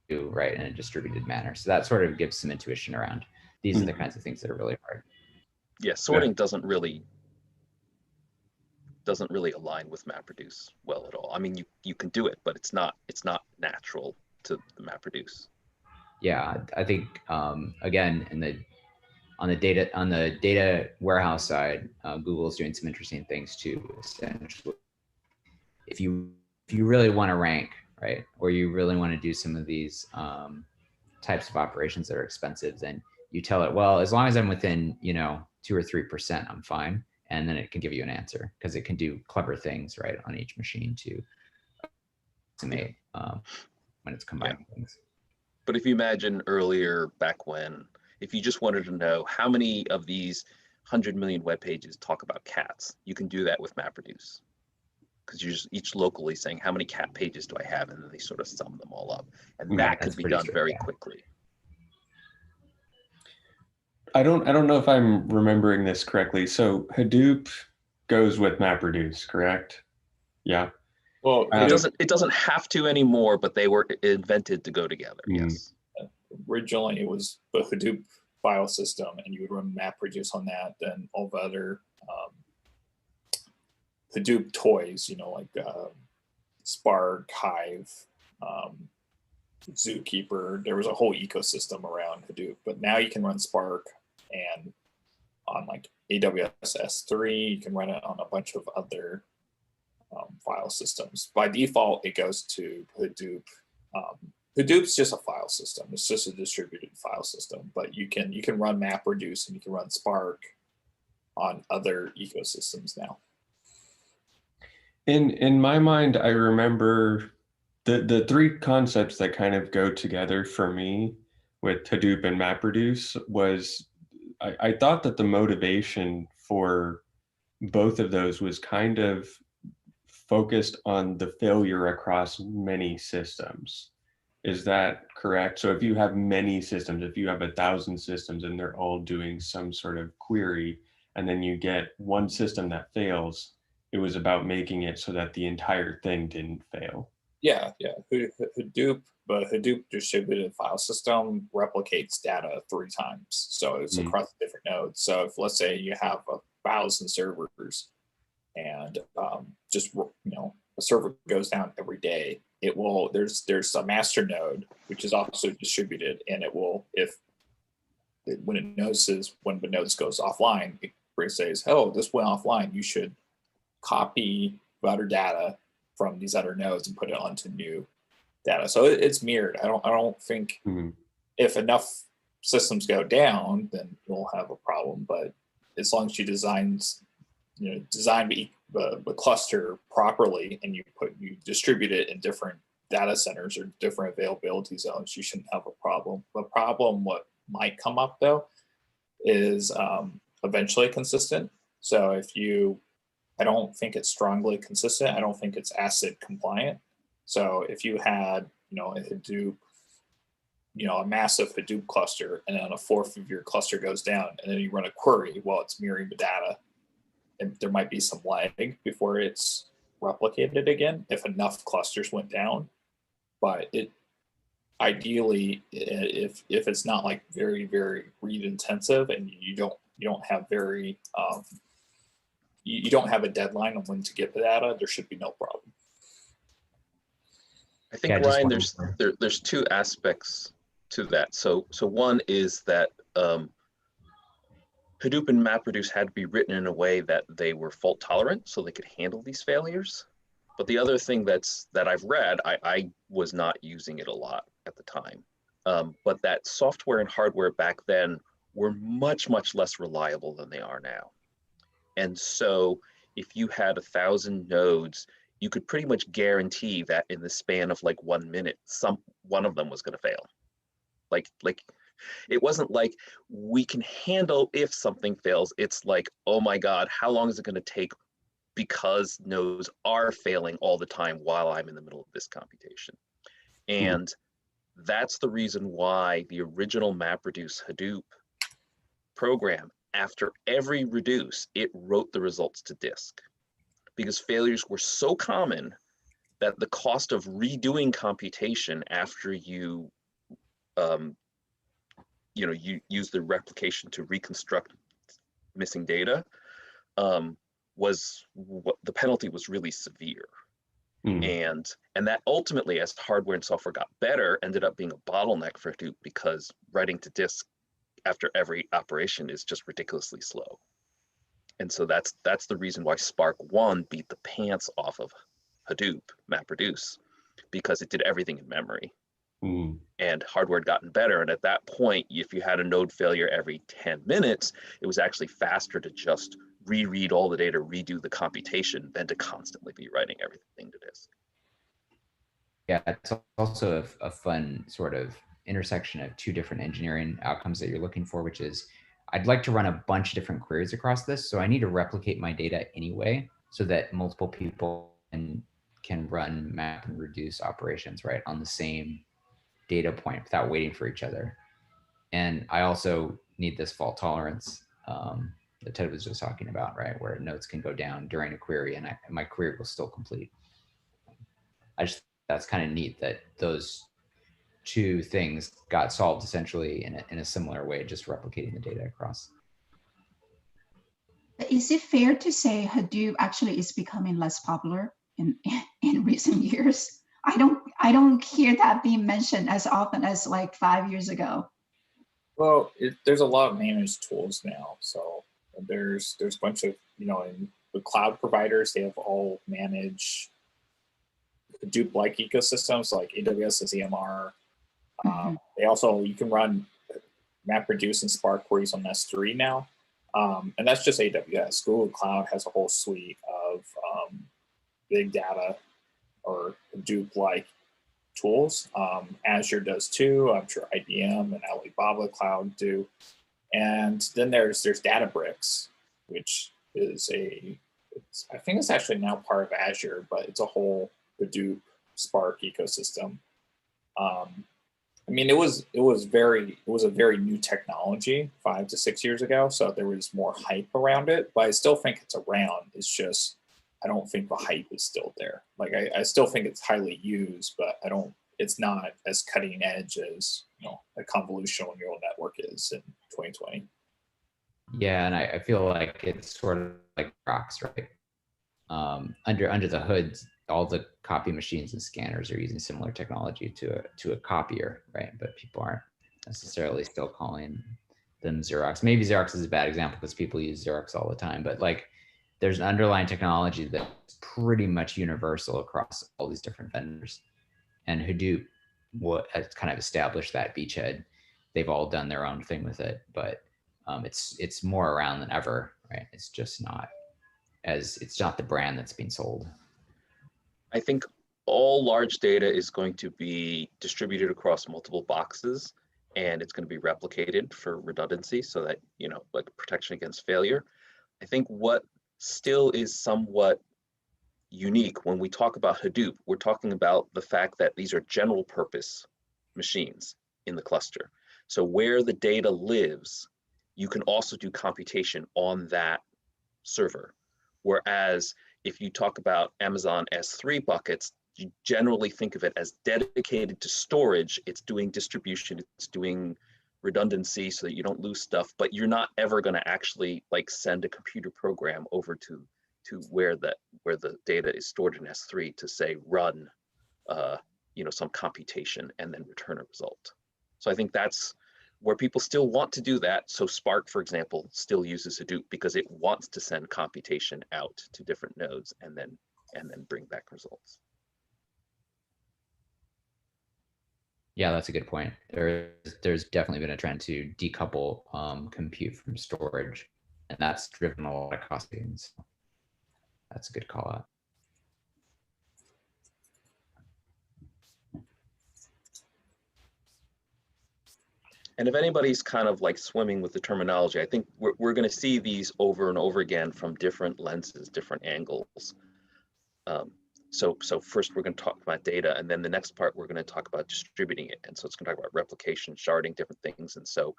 right, in a distributed manner. So that sort of gives some intuition around. These are the kinds of things that are really hard. Yeah, sorting doesn't really align with MapReduce well at all. I mean, you can do it, but it's not natural to the MapReduce. Yeah, I think again on the data warehouse side, Google's doing some interesting things too. Essentially, if you really want to rank, right, or you really want to do some of these types of operations that are expensive, then you tell it, well, as long as I'm within 2 or 3%, I'm fine, and then it can give you an answer because it can do clever things right on each machine to estimate when it's combining things. But if you imagine earlier, back when, if you just wanted to know how many of these 100 million web pages talk about cats, you can do that with MapReduce. Because you're just each locally saying, how many cat pages do I have? And then they sort of sum them all up. And that could be done very quickly. I don't know if I'm remembering this correctly. So Hadoop goes with MapReduce, correct? Yeah. Well, it doesn't have to anymore, but they were invented to go together. Yes. Originally, it was the Hadoop file system, and you would run MapReduce on that. Then all the other Hadoop toys, like Spark, Hive, Zookeeper. There was a whole ecosystem around Hadoop, but now you can run Spark, and on like AWS S3, you can run it on a bunch of other file systems. By default, it goes to Hadoop. Hadoop's just a file system. It's just a distributed file system, but you can run MapReduce and you can run Spark on other ecosystems now. In my mind, I remember the three concepts that kind of go together for me with Hadoop and MapReduce was I thought that the motivation for both of those was kind of focused on the failure across many systems. Is that correct? So if you have many systems, if you have 1,000 systems and they're all doing some sort of query, and then you get one system that fails, it was about making it so that the entire thing didn't fail. Yeah. Hadoop, but Hadoop distributed file system replicates data 3 times. So it's across different nodes. So if, let's say, you have 1,000 servers and just, a server goes down every day, it will, there's a master node, which is also distributed, and it will, when it notices when the nodes goes offline, it says, oh, this went offline, you should copy other data from these other nodes and put it onto new data. So it's mirrored. I don't think if enough systems go down, then you'll have a problem. But as long as you design the cluster properly and you distribute it in different data centers or different availability zones, you shouldn't have a problem. The problem, what might come up though, is eventually consistent. So I don't think it's strongly consistent. I don't think it's ACID compliant. So if you had, a Hadoop, a massive Hadoop cluster, and then a fourth of your cluster goes down, and then you run a query while it's mirroring the data, there might be some lag before it's replicated again if enough clusters went down. But it ideally, if it's not like very, very read intensive and you don't have very you don't have a deadline on when to get the data, there should be no problem. I think, Ryan, there's two aspects to that. So one is that Hadoop and MapReduce had to be written in a way that they were fault tolerant, so they could handle these failures. But the other thing that I've read, I was not using it a lot at the time, but that software and hardware back then were much, much less reliable than they are now. And so if you had 1,000 nodes, you could pretty much guarantee that in the span of like 1 minute, one of them was going to fail. Like it wasn't like we can handle if something fails. It's like, oh my God, how long is it going to take? Because nodes are failing all the time while I'm in the middle of this computation. And that's the reason why the original MapReduce Hadoop program, after every reduce, it wrote the results to disk, because failures were so common that the cost of redoing computation after you you use the replication to reconstruct missing data, the penalty was really severe. And that ultimately, as hardware and software got better, ended up being a bottleneck for Hadoop, because writing to disk after every operation is just ridiculously slow. And so that's the reason why Spark 1 beat the pants off of Hadoop MapReduce, because it did everything in memory. And hardware had gotten better. And at that point, if you had a node failure every 10 minutes, it was actually faster to just reread all the data, redo the computation, than to constantly be writing everything to disk. Yeah, it's also a fun sort of intersection of two different engineering outcomes that you're looking for, which is, I'd like to run a bunch of different queries across this. So I need to replicate my data anyway, so that multiple people can run map and reduce operations, right, on the same data point without waiting for each other. And I also need this fault tolerance that Ted was just talking about, right, where nodes can go down during a query and my query will still complete. That's kind of neat that those two things got solved essentially in a similar way, just replicating the data across. Is it fair to say Hadoop actually is becoming less popular in recent years? I don't hear that being mentioned as often as like 5 years ago. Well, there's a lot of managed tools now. So there's a bunch of, in the cloud providers, they have all managed Hadoop-like ecosystems like AWS is EMR. They also, you can run MapReduce and Spark queries on S3 now. And that's just AWS. Google Cloud has a whole suite of big data or Hadoop-like tools. Azure does too. I'm sure IBM and Alibaba Cloud do. And then there's Databricks, which is I think it's actually now part of Azure, but it's a whole Hadoop Spark ecosystem. I mean, it was a very new technology 5 to 6 years ago, so there was more hype around it. But I still think it's around. It's just I don't think the hype is still there. Like I still think it's highly used, but it's not as cutting edge as a convolutional neural network is in 2020. Yeah, and I feel like it's sort of like rocks, right? Under the hood, all the copy machines and scanners are using similar technology to a copier, right? But people aren't necessarily still calling them Xerox. Maybe Xerox is a bad example because people use Xerox all the time, but like there's an underlying technology that's pretty much universal across all these different vendors. And Hadoop has kind of established that beachhead. They've all done their own thing with it, but it's more around than ever, right? It's not the brand that's being sold. I think all large data is going to be distributed across multiple boxes, and it's going to be replicated for redundancy so that, like protection against failure. I think what still is somewhat unique when we talk about Hadoop, we're talking about the fact that these are general purpose machines in the cluster. So where the data lives, you can also do computation on that server. Whereas if you talk about Amazon S3 buckets, you generally think of it as dedicated to storage. It's doing distribution, it's doing redundancy so that you don't lose stuff, but you're not ever going to actually like send a computer program over to where the data is stored in S3 to say run some computation and then return a result. So I think that's where people still want to do that. So Spark, for example, still uses Hadoop because it wants to send computation out to different nodes and then bring back results. Yeah, that's a good point. There's definitely been a trend to decouple compute from storage, and that's driven a lot of cost gains. That's a good call out. And if anybody's kind of like swimming with the terminology, I think we're going to see these over and over again from different lenses, different angles. So first we're going to talk about data, and then the next part we're going to talk about distributing it. And so it's going to talk about replication, sharding, different things. And so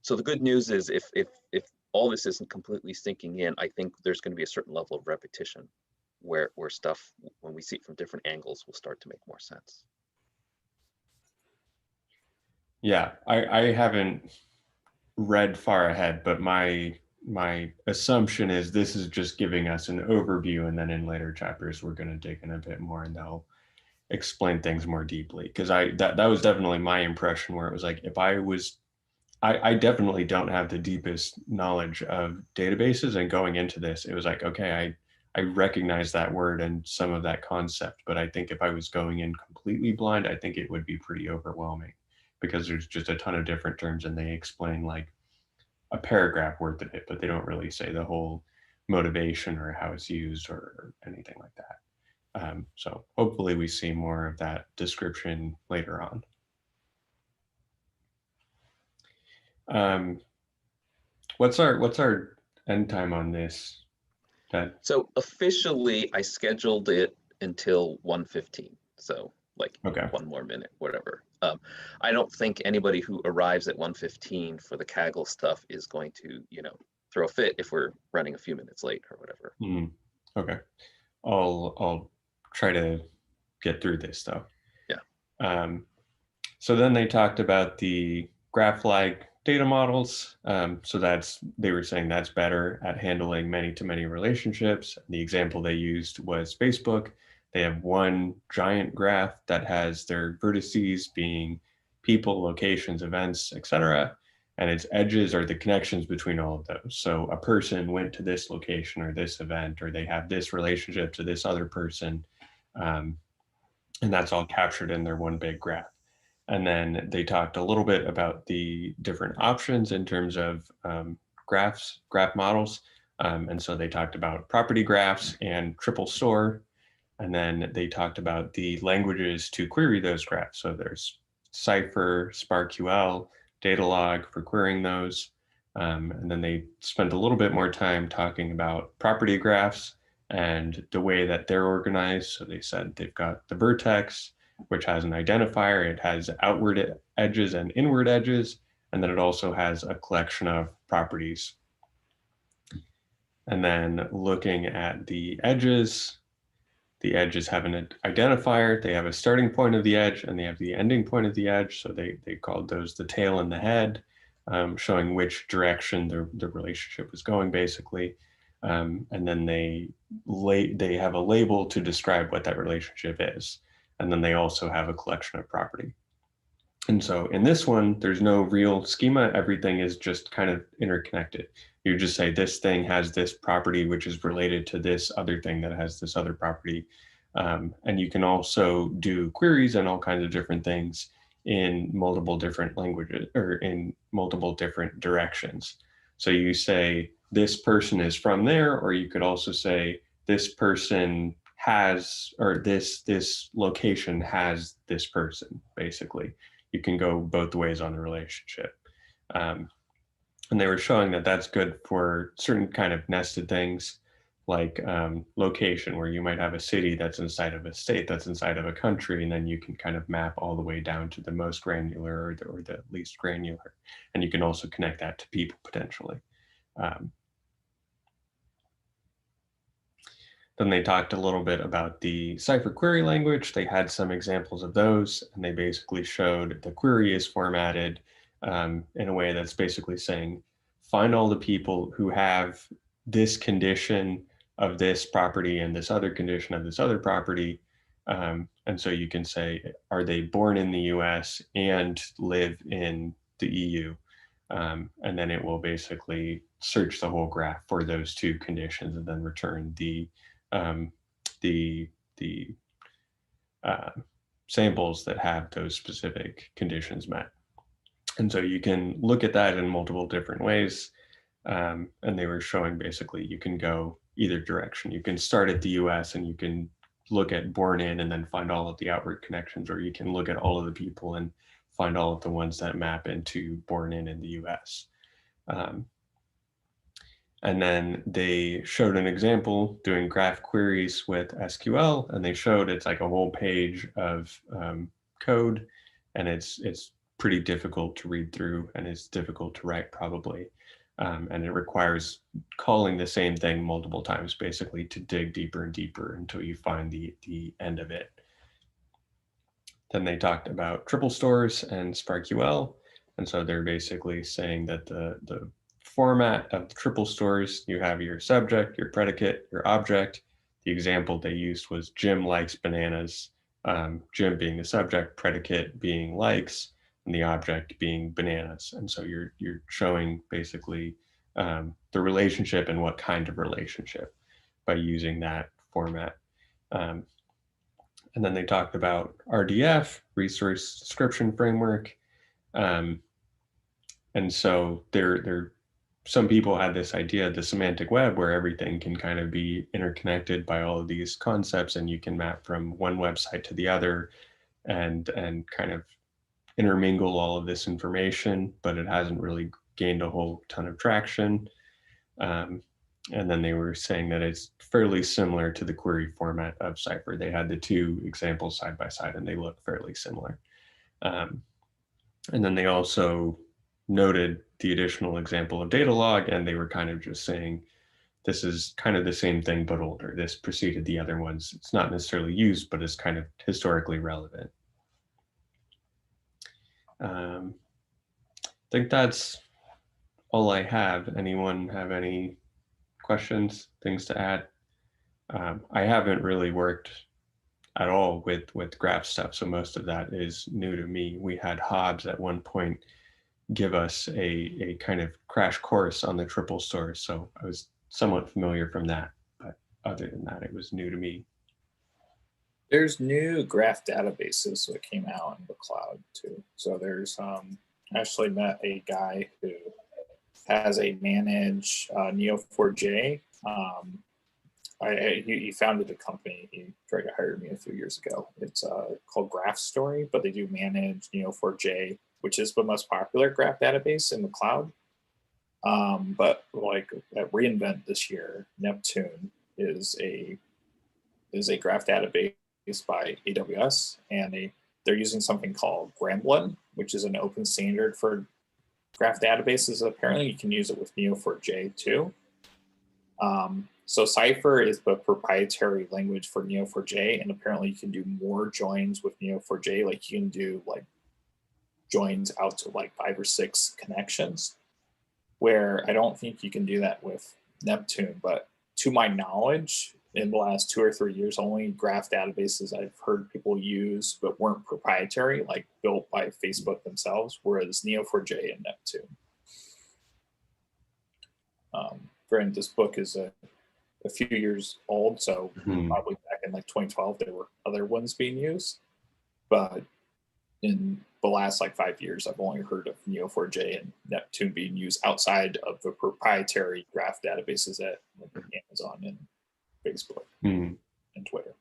the good news is if all this isn't completely sinking in, I think there's going to be a certain level of repetition where stuff, when we see it from different angles, will start to make more sense. Yeah, I haven't read far ahead, but my assumption is this is just giving us an overview, and then in later chapters we're going to dig in a bit more and they'll explain things more deeply. Because that was definitely my impression, where it was like, if I definitely don't have the deepest knowledge of databases, and going into this it was like, okay, I recognize that word and some of that concept, but I think if I was going in completely blind, I think it would be pretty overwhelming, because there's just a ton of different terms and they explain like a paragraph worth of it, but they don't really say the whole motivation or how it's used or anything like that. So hopefully we see more of that description later on. What's our end time on this, Ted? So officially I scheduled it until 1:15. So like okay, 1 more minute, whatever. I don't think anybody who arrives at 1:15 for the Kaggle stuff is going to, throw a fit if we're running a few minutes late or whatever. Okay, I'll try to get through this though. Yeah. So then they talked about the graph-like data models. So they were saying that's better at handling many-to-many relationships. The example they used was Facebook. They have one giant graph that has their vertices being people, locations, events, etc. And its edges are the connections between all of those. So a person went to this location or this event, or they have this relationship to this other person. And that's all captured in their one big graph. And then they talked a little bit about the different options in terms of graph models. And so they talked about property graphs and triple store. And then they talked about the languages to query those graphs. So there's Cypher, SparkQL, Datalog for querying those. And then they spent a little bit more time talking about property graphs and the way that they're organized. So they said they've got the vertex, which has an identifier. It has outward edges and inward edges. And then it also has a collection of properties. And then looking at the edges have an identifier. They have a starting point of the edge and they have the ending point of the edge. So they called those the tail and the head, showing which direction the relationship was going, basically. And then they have a label to describe what that relationship is. And then they also have a collection of property. And so in this one, there's no real schema. Everything is just kind of interconnected. You just say this thing has this property, which is related to this other thing that has this other property. And you can also do queries and all kinds of different things in multiple different languages or in multiple different directions. So you say this person is from there, or you could also say this person has, or this location has this person, basically. You can go both ways on the relationship. And they were showing that that's good for certain kind of nested things, like location, where you might have a city that's inside of a state that's inside of a country, and then you can kind of map all the way down to the most granular or the least granular. And you can also connect that to people potentially. Then they talked a little bit about the Cypher query language. They had some examples of those, and they basically showed the query is formatted in a way that's basically saying, find all the people who have this condition of this property and this other condition of this other property. And so you can say, are they born in the US and live in the EU? And then it will basically search the whole graph for those two conditions and then return the samples that have those specific conditions met. And so you can look at that in multiple different ways. And they were showing basically you can go either direction. You can start at the US and you can look at born in and then find all of the outward connections, or you can look at all of the people and find all of the ones that map into born in the US. And then they showed an example doing graph queries with SQL, and they showed it's like a whole page of code, and it's pretty difficult to read through, and it's difficult to write probably. And it requires calling the same thing multiple times, basically, to dig deeper and deeper until you find the end of it. Then they talked about triple stores and SparkQL. And so they're basically saying that the format of the triple stores, you have your subject, your predicate, your object. The example they used was Jim likes bananas, Jim being the subject, predicate being likes, and the object being bananas. And so you're showing basically the relationship and what kind of relationship by using that format. And then they talked about RDF, Resource Description Framework. And so some people had this idea, the semantic web, where everything can kind of be interconnected by all of these concepts, and you can map from one website to the other and kind of intermingle all of this information, but it hasn't really gained a whole ton of traction. And then they were saying that it's fairly similar to the query format of Cypher. They had the two examples side by side and they look fairly similar. And then they also noted the additional example of data log, and they were kind of just saying, this is kind of the same thing, but older. This preceded the other ones. It's not necessarily used, but it's kind of historically relevant. I think that's all I have. Anyone have any questions, things to add? I haven't really worked at all with graph stuff, so most of that is new to me. We had Hobbs at one point give us a kind of crash course on the triple stores, so I was somewhat familiar from that, but other than that, it was new to me. There's new graph databases that came out in the cloud too. So there's I actually met a guy who has a managed Neo4j. He founded a company. He tried to hire me a few years ago. It's called Graph Story, but they do manage Neo4j, which is the most popular graph database in the cloud. But like at reInvent this year, Neptune is a graph database by AWS, and they're using something called Gremlin, which is an open standard for graph databases. Apparently, you can use it with Neo4j too. So Cypher is the proprietary language for Neo4j, and apparently you can do more joins with Neo4j. Like you can do like joins out to like 5 or 6 connections, where I don't think you can do that with Neptune. But to my knowledge, in the last 2 or 3 years, only graph databases I've heard people use but weren't proprietary, like built by Facebook themselves, whereas Neo4j and Neptune. Granted, this book is a few years old, so probably back in like 2012, there were other ones being used. But in the last like 5 years, I've only heard of Neo4j and Neptune being used outside of the proprietary graph databases at like Amazon and Facebook and Twitter.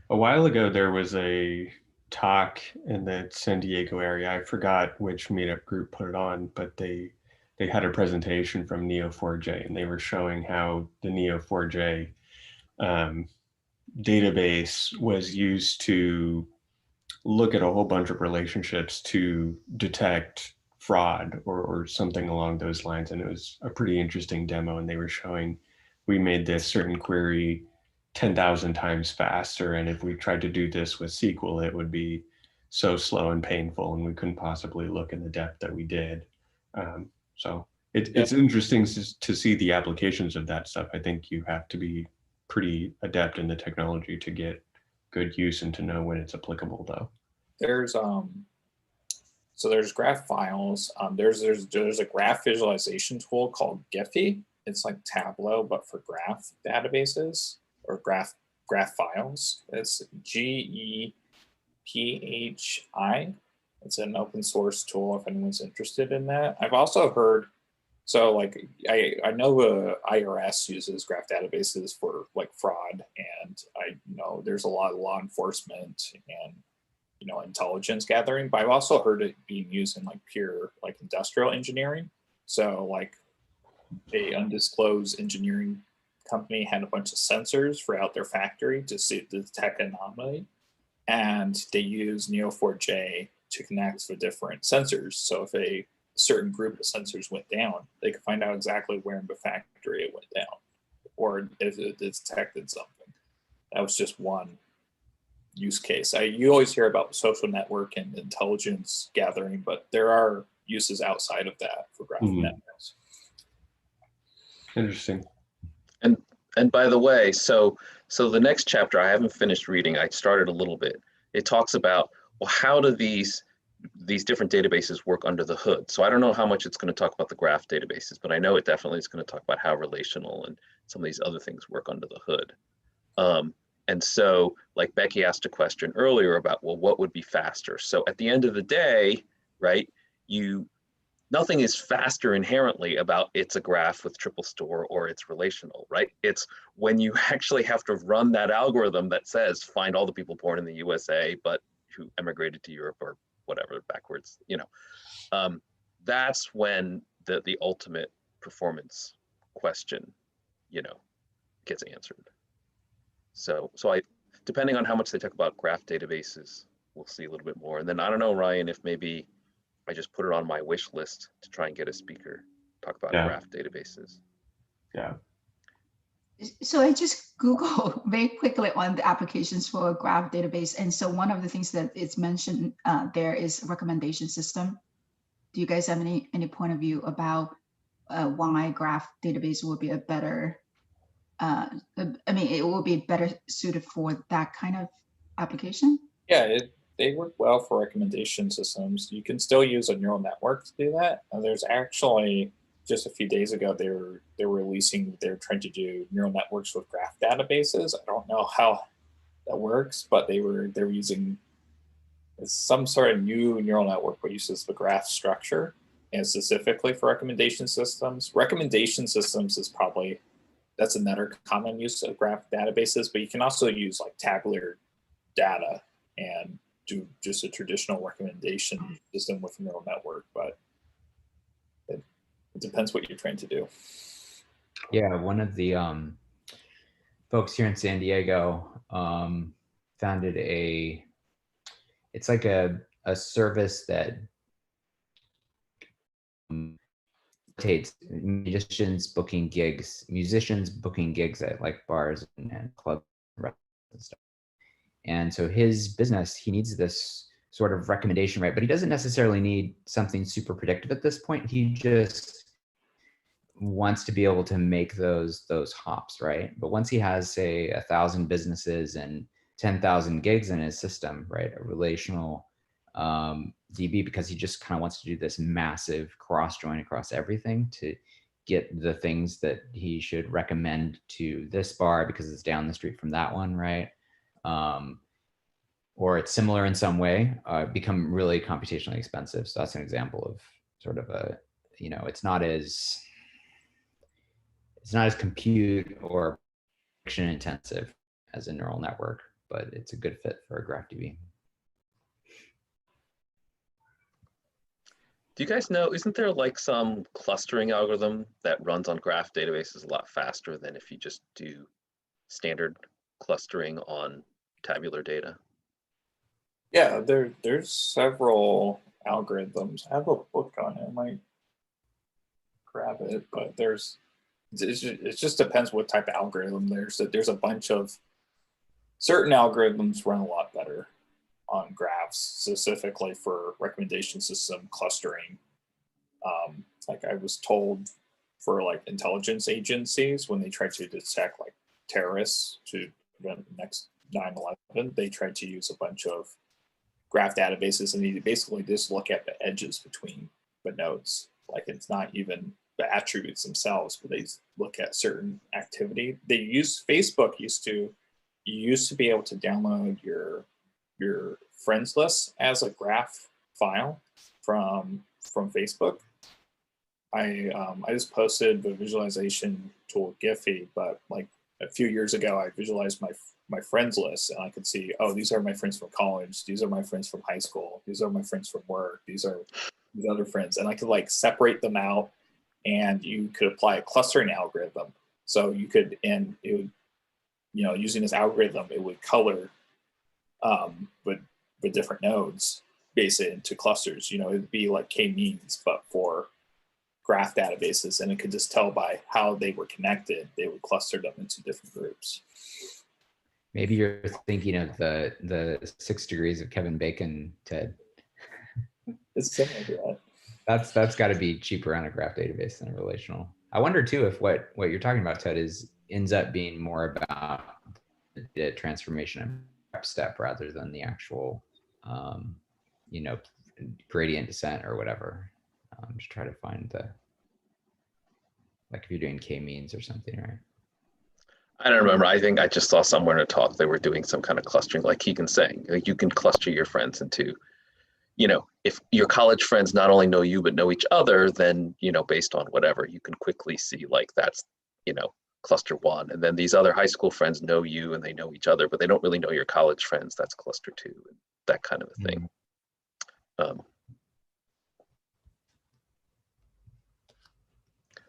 A while ago, there was a talk in the San Diego area. I forgot which meetup group put it on, but they had a presentation from Neo4j, and they were showing how the Neo4j database was used to look at a whole bunch of relationships to detect fraud or something along those lines. And it was a pretty interesting demo. And they were showing we made this certain query 10,000 times faster. And if we tried to do this with SQL, it would be so slow and painful, and we couldn't possibly look in the depth that we did. So it's interesting to see the applications of that stuff. I think you have to be pretty adept in the technology to get good use and to know when it's applicable, though. There's so there's graph files. There's a graph visualization tool called Gephi. It's like Tableau, but for graph databases or graph files. It's GEPHI. It's an open source tool if anyone's interested in that. I've also heard, so like I know the IRS uses graph databases for like fraud, and I know there's a lot of law enforcement and intelligence gathering, but I've also heard it being used in like pure like industrial engineering. So like a undisclosed engineering company had a bunch of sensors throughout their factory to detect anomaly, and they use Neo4j to connect the different sensors. So if a certain group of sensors went down, they could find out exactly where in the factory it went down, or if it detected something. That was just one use case. You always hear about social network and intelligence gathering, but there are uses outside of that for graph networks. Interesting. And by the way, so the next chapter I haven't finished reading. I started a little bit. It talks about, well, how do these different databases work under the hood? So I don't know how much it's going to talk about the graph databases, but I know it definitely is going to talk about how relational and some of these other things work under the hood. And so, like Becky asked a question earlier about, well, what would be faster? So at the end of the day, right, nothing is faster inherently about it's a graph with triple store or it's relational, right? It's when you actually have to run that algorithm that says find all the people born in the USA but who emigrated to Europe or whatever backwards, that's when the ultimate performance question, gets answered. So depending on how much they talk about graph databases, we'll see a little bit more. And then I don't know, Ryan, if maybe I just put it on my wish list to try and get a speaker talk about graph databases. Yeah. So I just Googled very quickly on the applications for a graph database. And so one of the things that is mentioned there is a recommendation system. Do you guys have any point of view about why graph database will be a better, it will be better suited for that kind of application? Yeah, they work well for recommendation systems. You can still use a neural network to do that. And there's actually, just a few days ago, they were trying to do neural networks with graph databases. I don't know how that works, but they were using some sort of new neural network that uses the graph structure, and specifically for recommendation systems. Recommendation systems is that's another common use of graph databases, but you can also use like tabular data and do just a traditional recommendation system with a neural network, but it depends what you're trying to do. Yeah, one of the folks here in San Diego founded it's like a service that takes musicians booking gigs at like bars and clubs and stuff. And so his business, he needs this sort of recommendation, right? But he doesn't necessarily need something super predictive at this point. He just wants to be able to make those hops, right? But once he has, say, 1,000 businesses and 10,000 gigs in his system, right? A relational DB, because he just kind of wants to do this massive cross join across everything to get the things that he should recommend to this bar because it's down the street from that one, right? Or it's similar in some way, become really computationally expensive. So that's an example of sort of it's not as compute or prediction intensive as a neural network, but it's a good fit for a GraphDB. Do you guys know, isn't there like some clustering algorithm that runs on graph databases a lot faster than if you just do standard clustering on tabular data? Yeah, there's several algorithms. I have a book on it. I might grab it, but it just depends what type of algorithm. There's a bunch of certain algorithms run a lot better on graphs, specifically for recommendation system clustering. Like I was told for like intelligence agencies, when they try to detect like terrorists to prevent the next 9/11, they tried to use a bunch of graph databases, and they basically just look at the edges between the nodes. Like it's not even the attributes themselves, but they look at certain activity. They use Facebook you used to be able to download your friends list as a graph file from Facebook. I just posted the visualization tool Giphy, but like a few years ago, I visualized my friends list, and I could see, oh, these are my friends from college, these are my friends from high school, these are my friends from work, these are these other friends, and I could like separate them out, and you could apply a clustering algorithm. So you could, and it would, you know, using this algorithm, it would color with different nodes, base it into clusters. You know, it'd be like k-means, but for graph databases, and it could just tell by how they were connected, they would cluster them into different groups. Maybe you're thinking of the 6 degrees of Kevin Bacon, Ted. It's similar to that. That's got to be cheaper on a graph database than a relational. I wonder too if what you're talking about, Ted, ends up being more about the transformation step rather than the actual, you know, gradient descent or whatever. Just try to find the, like if you're doing k-means or something, right? I don't remember. I think I just saw somewhere in a talk they were doing some kind of clustering, like Keegan's saying. Like you can cluster your friends into, you know, if your college friends not only know you but know each other, then, you know, based on whatever, you can quickly see like that's, you know, cluster 1. And then these other high school friends know you and they know each other, but they don't really know your college friends. That's cluster 2, and that kind of a thing.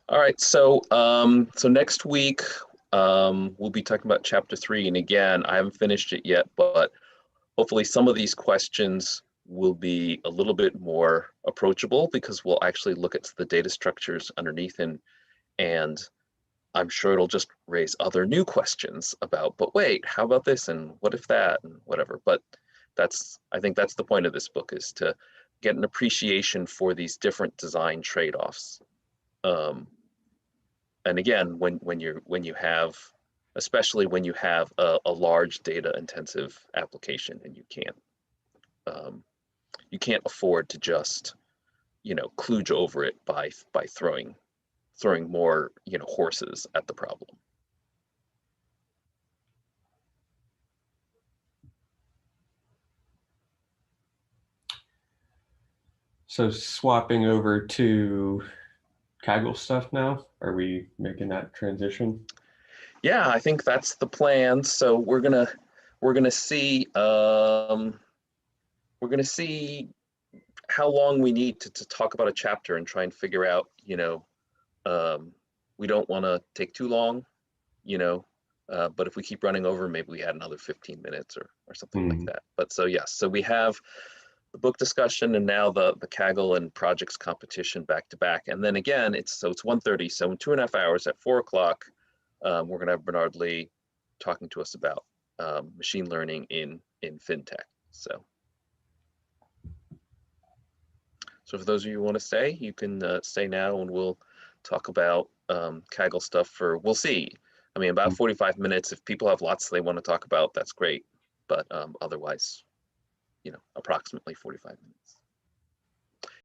All right, so so next week we'll be talking about chapter 3, and again, I haven't finished it yet, but hopefully some of these questions will be a little bit more approachable because we'll actually look at the data structures underneath, and I'm sure it'll just raise other new questions about, but wait, how about this, and what if that, and whatever. But I think that's the point of this book, is to get an appreciation for these different design trade-offs. And again, when you have, especially when you have a large data intensive application, and you can't afford to just, you know, kludge over it by throwing more, you know, horses at the problem. So swapping over to Kaggle stuff now, are we making that transition? Yeah, I think that's the plan. So we're gonna see how long we need to talk about a chapter and try and figure out, you know, we don't want to take too long, you know, but if we keep running over, maybe we add another 15 minutes or something like that. But so yes, so we have the book discussion and now the Kaggle and projects competition back to back. And then again, it's 1:30. So in 2.5 hours at 4 o'clock, we're gonna have Bernard Lee talking to us about machine learning in fintech. So for those of you who want to stay, you can stay now, and we'll talk about Kaggle stuff for, we'll see. I mean, about 45 minutes. If people have lots they want to talk about, that's great. But otherwise, you know, approximately 45 minutes.